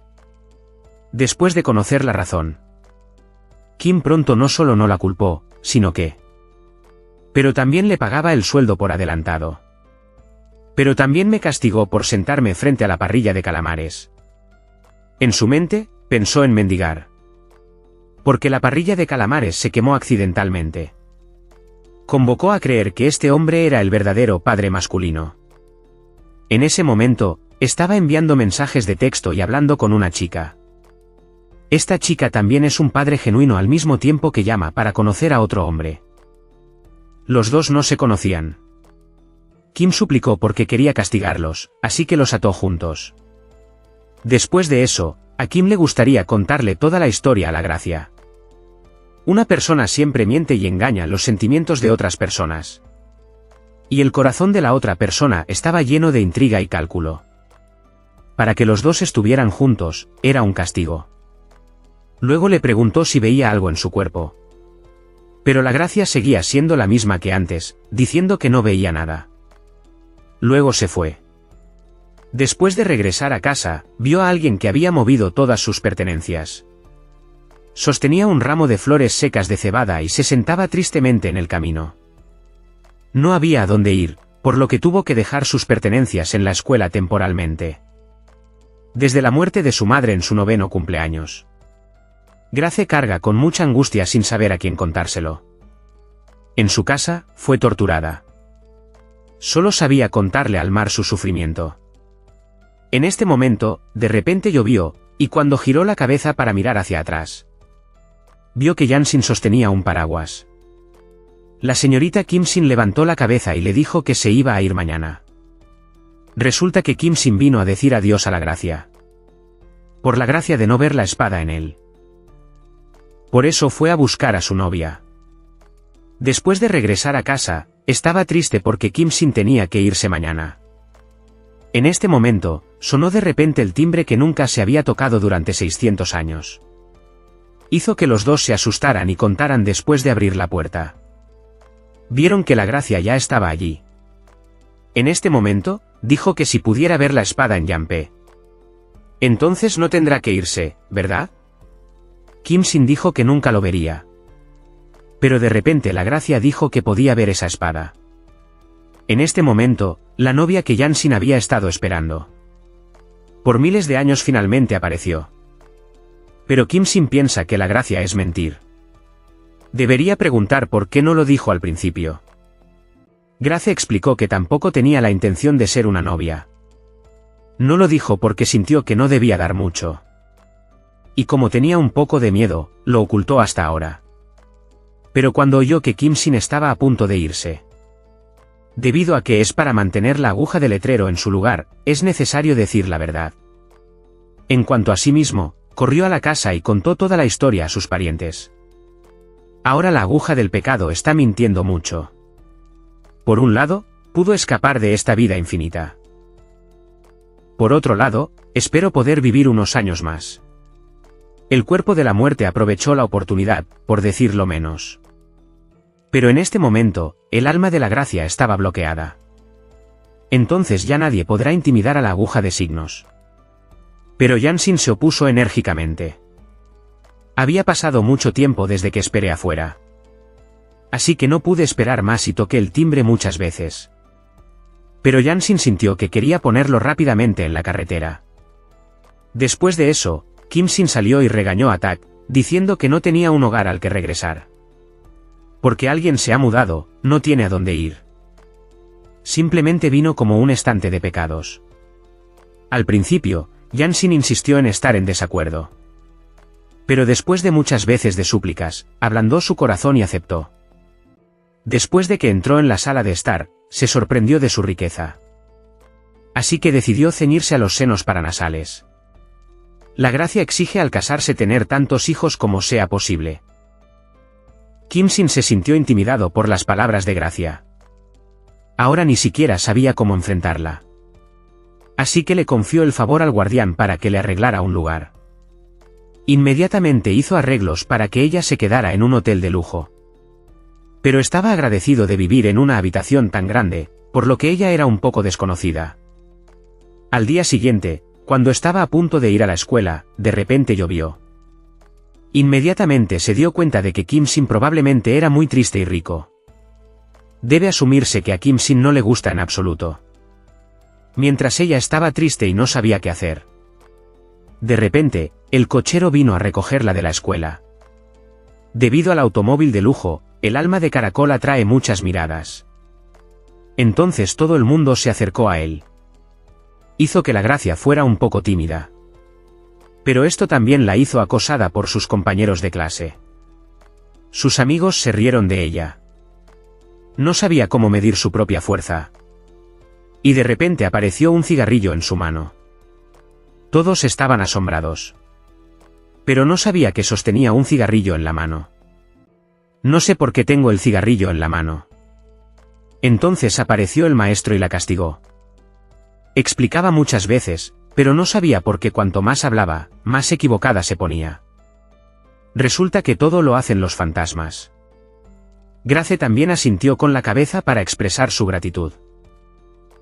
Después de conocer la razón, Kim pronto no solo no la culpó, sino que pero también le pagaba el sueldo por adelantado. Pero también me castigó por sentarme frente a la parrilla de calamares. En su mente, pensó en mendigar. Porque la parrilla de calamares se quemó accidentalmente. Convocó a creer que este hombre era el verdadero padre masculino. En ese momento, estaba enviando mensajes de texto y hablando con una chica. Esta chica también es un padre genuino al mismo tiempo que llama para conocer a otro hombre. Los dos no se conocían. Kim suplicó porque quería castigarlos, así que los ató juntos. Después de eso, a Kim le gustaría contarle toda la historia a la Gracia. Una persona siempre miente y engaña los sentimientos de otras personas. Y el corazón de la otra persona estaba lleno de intriga y cálculo. Para que los dos estuvieran juntos, era un castigo. Luego le preguntó si veía algo en su cuerpo. Pero la Gracia seguía siendo la misma que antes, diciendo que no veía nada. Luego se fue. Después de regresar a casa, vio a alguien que había movido todas sus pertenencias. Sostenía un ramo de flores secas de cebada y se sentaba tristemente en el camino. No había a dónde ir, por lo que tuvo que dejar sus pertenencias en la escuela temporalmente. Desde la muerte de su madre en su 9º cumpleaños, Grace carga con mucha angustia sin saber a quién contárselo. En su casa, fue torturada. Solo sabía contarle al mar su sufrimiento. En este momento, de repente llovió, y cuando giró la cabeza para mirar hacia atrás, vio que Jansin sostenía un paraguas. La señorita Kim-sin levantó la cabeza y le dijo que se iba a ir mañana. Resulta que Kim-sin vino a decir adiós a la Gracia. Por la gracia de no ver la espada en él. Por eso fue a buscar a su novia. Después de regresar a casa, estaba triste porque Kim-sin tenía que irse mañana. En este momento, sonó de repente el timbre que nunca se había tocado durante 600 años. Hizo que los dos se asustaran y contaran después de abrir la puerta. Vieron que la Gracia ya estaba allí. En este momento, dijo que si pudiera ver la espada en Yampe. Entonces no tendrá que irse, ¿verdad? Kim-sin dijo que nunca lo vería. Pero de repente la Gracia dijo que podía ver esa espada. En este momento, la novia que Jansin había estado esperando por miles de años finalmente apareció. Pero Kim-sin piensa que la Gracia es mentir. Debería preguntar por qué no lo dijo al principio. Grace explicó que tampoco tenía la intención de ser una novia. No lo dijo porque sintió que no debía dar mucho. Y como tenía un poco de miedo, lo ocultó hasta ahora. Pero cuando oyó que Kim-sin estaba a punto de irse, debido a que es para mantener la aguja de letrero en su lugar, es necesario decir la verdad. En cuanto a sí mismo, corrió a la casa y contó toda la historia a sus parientes. Ahora la aguja del pecado está mintiendo mucho. Por un lado, pudo escapar de esta vida infinita. Por otro lado, espero poder vivir unos años más. El cuerpo de la muerte aprovechó la oportunidad, por decirlo menos. Pero en este momento, el alma de la gracia estaba bloqueada. Entonces ya nadie podrá intimidar a la aguja de signos. Pero Jansin se opuso enérgicamente. Había pasado mucho tiempo desde que esperé afuera. Así que no pude esperar más y toqué el timbre muchas veces. Pero Jansin sintió que quería ponerlo rápidamente en la carretera. Después de eso, Kim-sin salió y regañó a Tak, diciendo que no tenía un hogar al que regresar. Porque alguien se ha mudado, no tiene a dónde ir. Simplemente vino como un estante de pecados. Al principio, Jansin insistió en estar en desacuerdo. Pero después de muchas veces de súplicas, ablandó su corazón y aceptó. Después de que entró en la sala de estar, se sorprendió de su riqueza. Así que decidió ceñirse a los senos paranasales. La gracia exige al casarse tener tantos hijos como sea posible. Kim-sin se sintió intimidado por las palabras de gracia. Ahora ni siquiera sabía cómo enfrentarla. Así que le confió el favor al guardián para que le arreglara un lugar. Inmediatamente hizo arreglos para que ella se quedara en un hotel de lujo. Pero estaba agradecido de vivir en una habitación tan grande, por lo que ella era un poco desconocida. Al día siguiente, cuando estaba a punto de ir a la escuela, de repente llovió. Inmediatamente se dio cuenta de que Kim-sin probablemente era muy triste y rico. Debe asumirse que a Kim-sin no le gusta en absoluto. Mientras ella estaba triste y no sabía qué hacer. De repente, el cochero vino a recogerla de la escuela. Debido al automóvil de lujo, el alma de caracol atrae muchas miradas. Entonces todo el mundo se acercó a él. Hizo que la gracia fuera un poco tímida. Pero esto también la hizo acosada por sus compañeros de clase. Sus amigos se rieron de ella. No sabía cómo medir su propia fuerza. Y de repente apareció un cigarrillo en su mano. Todos estaban asombrados. Pero no sabía que sostenía un cigarrillo en la mano. No sé por qué tengo el cigarrillo en la mano. Entonces apareció el maestro y la castigó. Explicaba muchas veces, pero no sabía por qué cuanto más hablaba, más equivocada se ponía. Resulta que todo lo hacen los fantasmas. Grace también asintió con la cabeza para expresar su gratitud.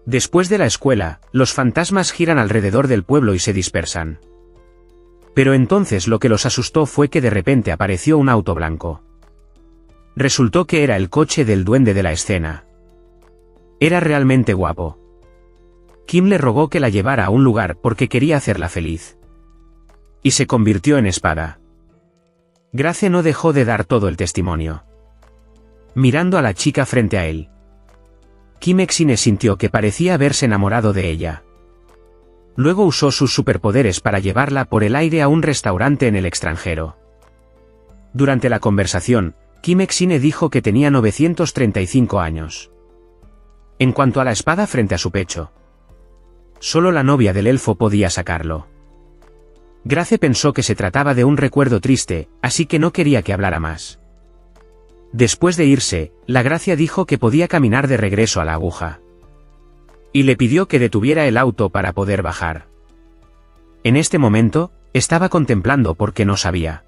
Después de la escuela, los fantasmas giran alrededor del pueblo y se dispersan. Pero entonces lo que los asustó fue que de repente apareció un auto blanco. Resultó que era el coche del duende de la escena. Era realmente guapo. Kim le rogó que la llevara a un lugar porque quería hacerla feliz. Y se convirtió en espada. Grace no dejó de dar todo el testimonio. Mirando a la chica frente a él. Kim Exine sintió que parecía haberse enamorado de ella. Luego usó sus superpoderes para llevarla por el aire a un restaurante en el extranjero. Durante la conversación, Kim Exine dijo que tenía 935 años. En cuanto a la espada frente a su pecho, solo la novia del elfo podía sacarlo. Grace pensó que se trataba de un recuerdo triste, así que no quería que hablara más. Después de irse, la gracia dijo que podía caminar de regreso a la aguja. Y le pidió que detuviera el auto para poder bajar. En este momento, estaba contemplando porque no sabía.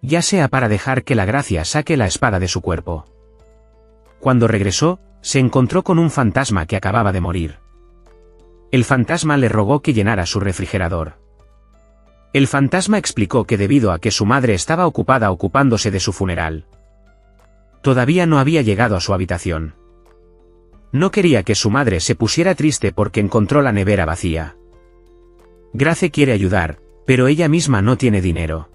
Ya sea para dejar que la gracia saque la espada de su cuerpo. Cuando regresó, se encontró con un fantasma que acababa de morir. El fantasma le rogó que llenara su refrigerador. El fantasma explicó que debido a que su madre estaba ocupada ocupándose de su funeral, todavía no había llegado a su habitación. No quería que su madre se pusiera triste porque encontró la nevera vacía. Grace quiere ayudar, pero ella misma no tiene dinero.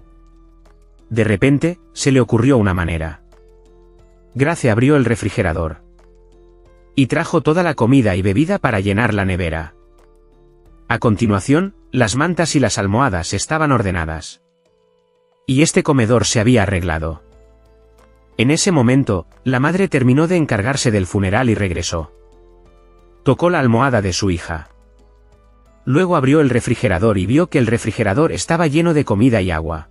De repente, se le ocurrió una manera. Grace abrió el refrigerador. Y trajo toda la comida y bebida para llenar la nevera. A continuación, las mantas y las almohadas estaban ordenadas. Y este comedor se había arreglado. En ese momento, la madre terminó de encargarse del funeral y regresó. Tocó la almohada de su hija. Luego abrió el refrigerador y vio que el refrigerador estaba lleno de comida y agua.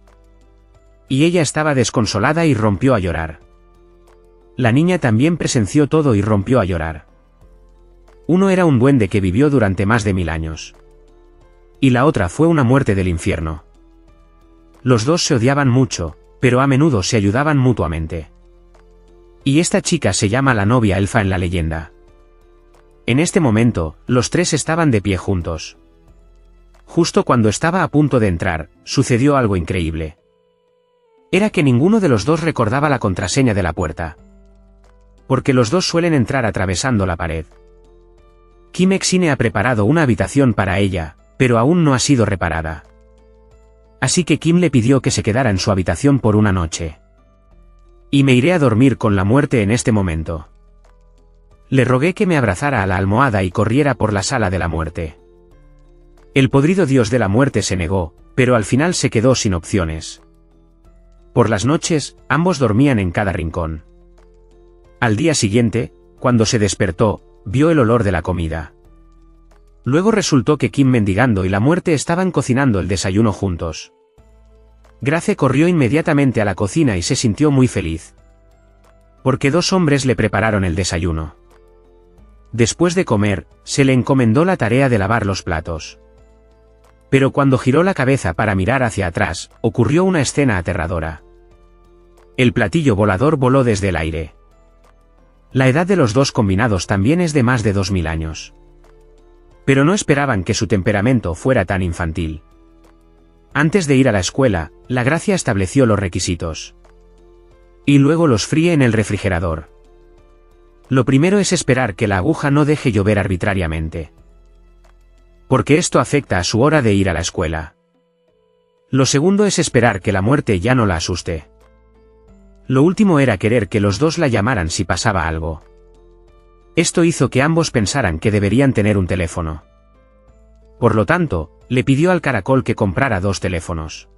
y ella estaba desconsolada y rompió a llorar. La niña también presenció todo y rompió a llorar. Uno era un duende que vivió durante más de 1000 años. Y la otra fue una muerte del infierno. Los dos se odiaban mucho, pero a menudo se ayudaban mutuamente. Y esta chica se llama la novia elfa en la leyenda. En este momento, los tres estaban de pie juntos. Justo cuando estaba a punto de entrar, sucedió algo increíble. Era que ninguno de los dos recordaba la contraseña de la puerta. Porque los dos suelen entrar atravesando la pared. Kim Exine ha preparado una habitación para ella, pero aún no ha sido reparada. Así que Kim le pidió que se quedara en su habitación por una noche. Y me iré a dormir con la muerte en este momento. Le rogué que me abrazara a la almohada y corriera por la sala de la muerte. El podrido dios de la muerte se negó, pero al final se quedó sin opciones. Por las noches, ambos dormían en cada rincón. Al día siguiente, cuando se despertó, vio el olor de la comida. Luego resultó que Kim mendigando y la muerte estaban cocinando el desayuno juntos. Grace corrió inmediatamente a la cocina y se sintió muy feliz. Porque 2 hombres le prepararon el desayuno. Después de comer, se le encomendó la tarea de lavar los platos. Pero cuando giró la cabeza para mirar hacia atrás, ocurrió una escena aterradora. El platillo volador voló desde el aire. La edad de los dos combinados también es de más de 2000 años. Pero no esperaban que su temperamento fuera tan infantil. Antes de ir a la escuela, la Gracia estableció los requisitos. Y luego los fríe en el refrigerador. Lo primero es esperar que la aguja no deje llover arbitrariamente. Porque esto afecta a su hora de ir a la escuela. Lo segundo es esperar que la muerte ya no la asuste. Lo último era querer que los dos la llamaran si pasaba algo. Esto hizo que ambos pensaran que deberían tener un teléfono. Por lo tanto, le pidió al caracol que comprara 2 teléfonos.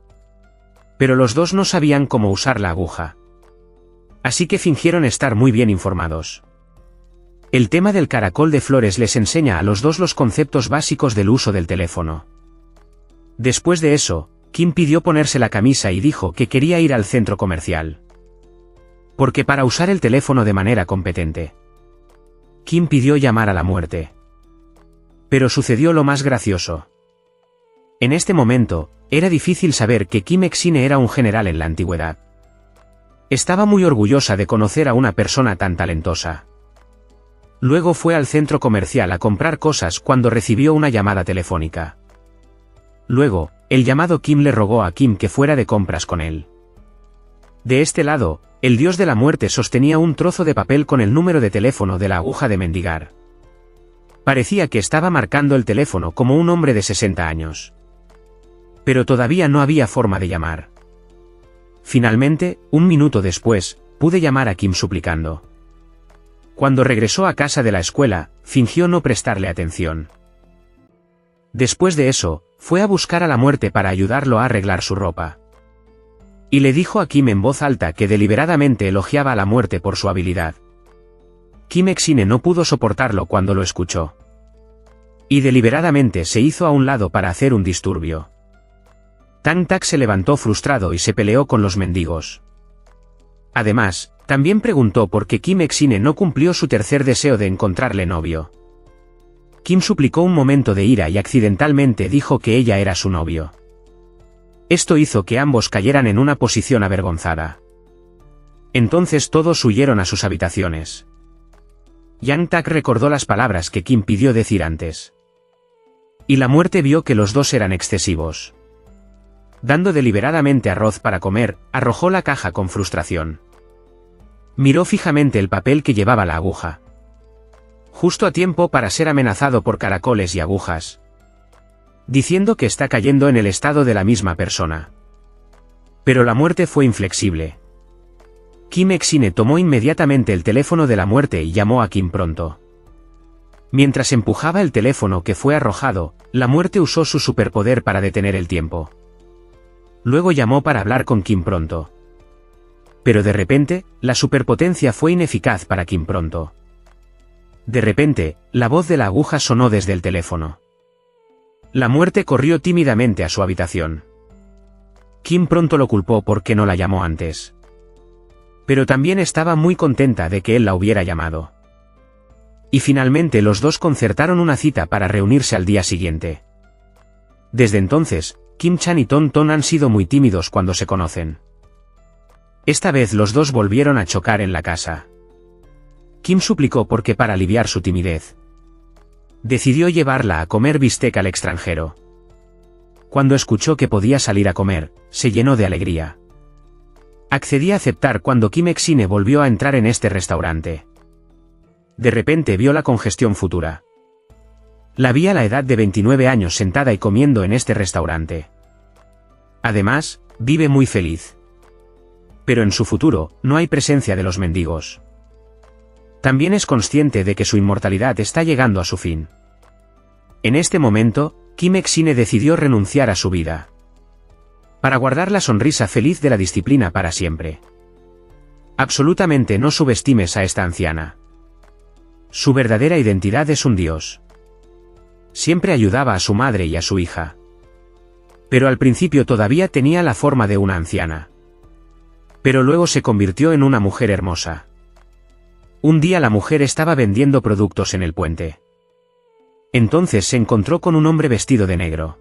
Pero los dos no sabían cómo usar la aguja. Así que fingieron estar muy bien informados. El tema del caracol de flores les enseña a los dos los conceptos básicos del uso del teléfono. Después de eso, Kim pidió ponerse la camisa y dijo que quería ir al centro comercial. Porque para usar el teléfono de manera competente. Kim pidió llamar a la muerte. Pero sucedió lo más gracioso. En este momento, era difícil saber que Kim Exine era un general en la antigüedad. Estaba muy orgullosa de conocer a una persona tan talentosa. Luego fue al centro comercial a comprar cosas cuando recibió una llamada telefónica. Luego, el llamado Kim le rogó a Kim que fuera de compras con él. De este lado, el dios de la muerte sostenía un trozo de papel con el número de teléfono de la aguja de mendigar. Parecía que estaba marcando el teléfono como un hombre de 60 años. Pero todavía no había forma de llamar. Finalmente, 1 minuto después, pude llamar a Kim suplicando. Cuando regresó a casa de la escuela, fingió no prestarle atención. Después de eso, fue a buscar a la muerte para ayudarlo a arreglar su ropa. Y le dijo a Kim en voz alta que deliberadamente elogiaba a la muerte por su habilidad. Kim Exine no pudo soportarlo cuando lo escuchó. Y deliberadamente se hizo a un lado para hacer un disturbio. Tang Tak se levantó frustrado y se peleó con los mendigos. Además, también preguntó por qué Kim Exine no cumplió su tercer deseo de encontrarle novio. Kim suplicó un momento de ira y accidentalmente dijo que ella era su novio. Esto hizo que ambos cayeran en una posición avergonzada. Entonces todos huyeron a sus habitaciones. Yang Tak recordó las palabras que Kim pidió decir antes. Y la muerte vio que los dos eran excesivos. Dando deliberadamente arroz para comer, arrojó la caja con frustración. Miró fijamente el papel que llevaba la aguja. Justo a tiempo para ser amenazado por caracoles y agujas. Diciendo que está cayendo en el estado de la misma persona. Pero la muerte fue inflexible. Kim Exine tomó inmediatamente el teléfono de la muerte y llamó a Kim pronto. Mientras empujaba el teléfono que fue arrojado, la muerte usó su superpoder para detener el tiempo. Luego llamó para hablar con Kim pronto. Pero de repente, la superpotencia fue ineficaz para Kim pronto. De repente, la voz de la aguja sonó desde el teléfono. La muerte corrió tímidamente a su habitación. Kim pronto lo culpó porque no la llamó antes. Pero también estaba muy contenta de que él la hubiera llamado. Y finalmente los dos concertaron una cita para reunirse al día siguiente. Desde entonces, Kim Chan y Ton Ton han sido muy tímidos cuando se conocen. Esta vez los dos volvieron a chocar en la casa. Kim suplicó porque para aliviar su timidez, decidió llevarla a comer bistec al extranjero. Cuando escuchó que podía salir a comer, se llenó de alegría. Accedí a aceptar cuando Kim Exine volvió a entrar en este restaurante. De repente vio la congestión futura. La vi a la edad de 29 años sentada y comiendo en este restaurante. Además, vive muy feliz. Pero en su futuro, no hay presencia de los mendigos. También es consciente de que su inmortalidad está llegando a su fin. En este momento, Kim Exine decidió renunciar a su vida, para guardar la sonrisa feliz de la disciplina para siempre. Absolutamente no subestimes a esta anciana. Su verdadera identidad es un dios. Siempre ayudaba a su madre y a su hija. Pero al principio todavía tenía la forma de una anciana. Pero luego se convirtió en una mujer hermosa. Un día la mujer estaba vendiendo productos en el puente. Entonces se encontró con un hombre vestido de negro.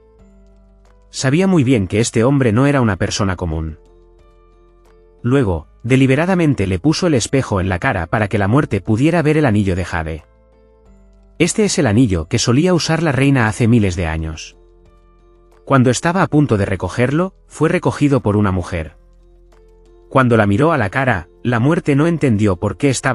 Sabía muy bien que este hombre no era una persona común. Luego, deliberadamente le puso el espejo en la cara para que la muerte pudiera ver el anillo de jade. Este es el anillo que solía usar la reina hace miles de años. Cuando estaba a punto de recogerlo, fue recogido por una mujer. Cuando la miró a la cara, la muerte no entendió por qué estaba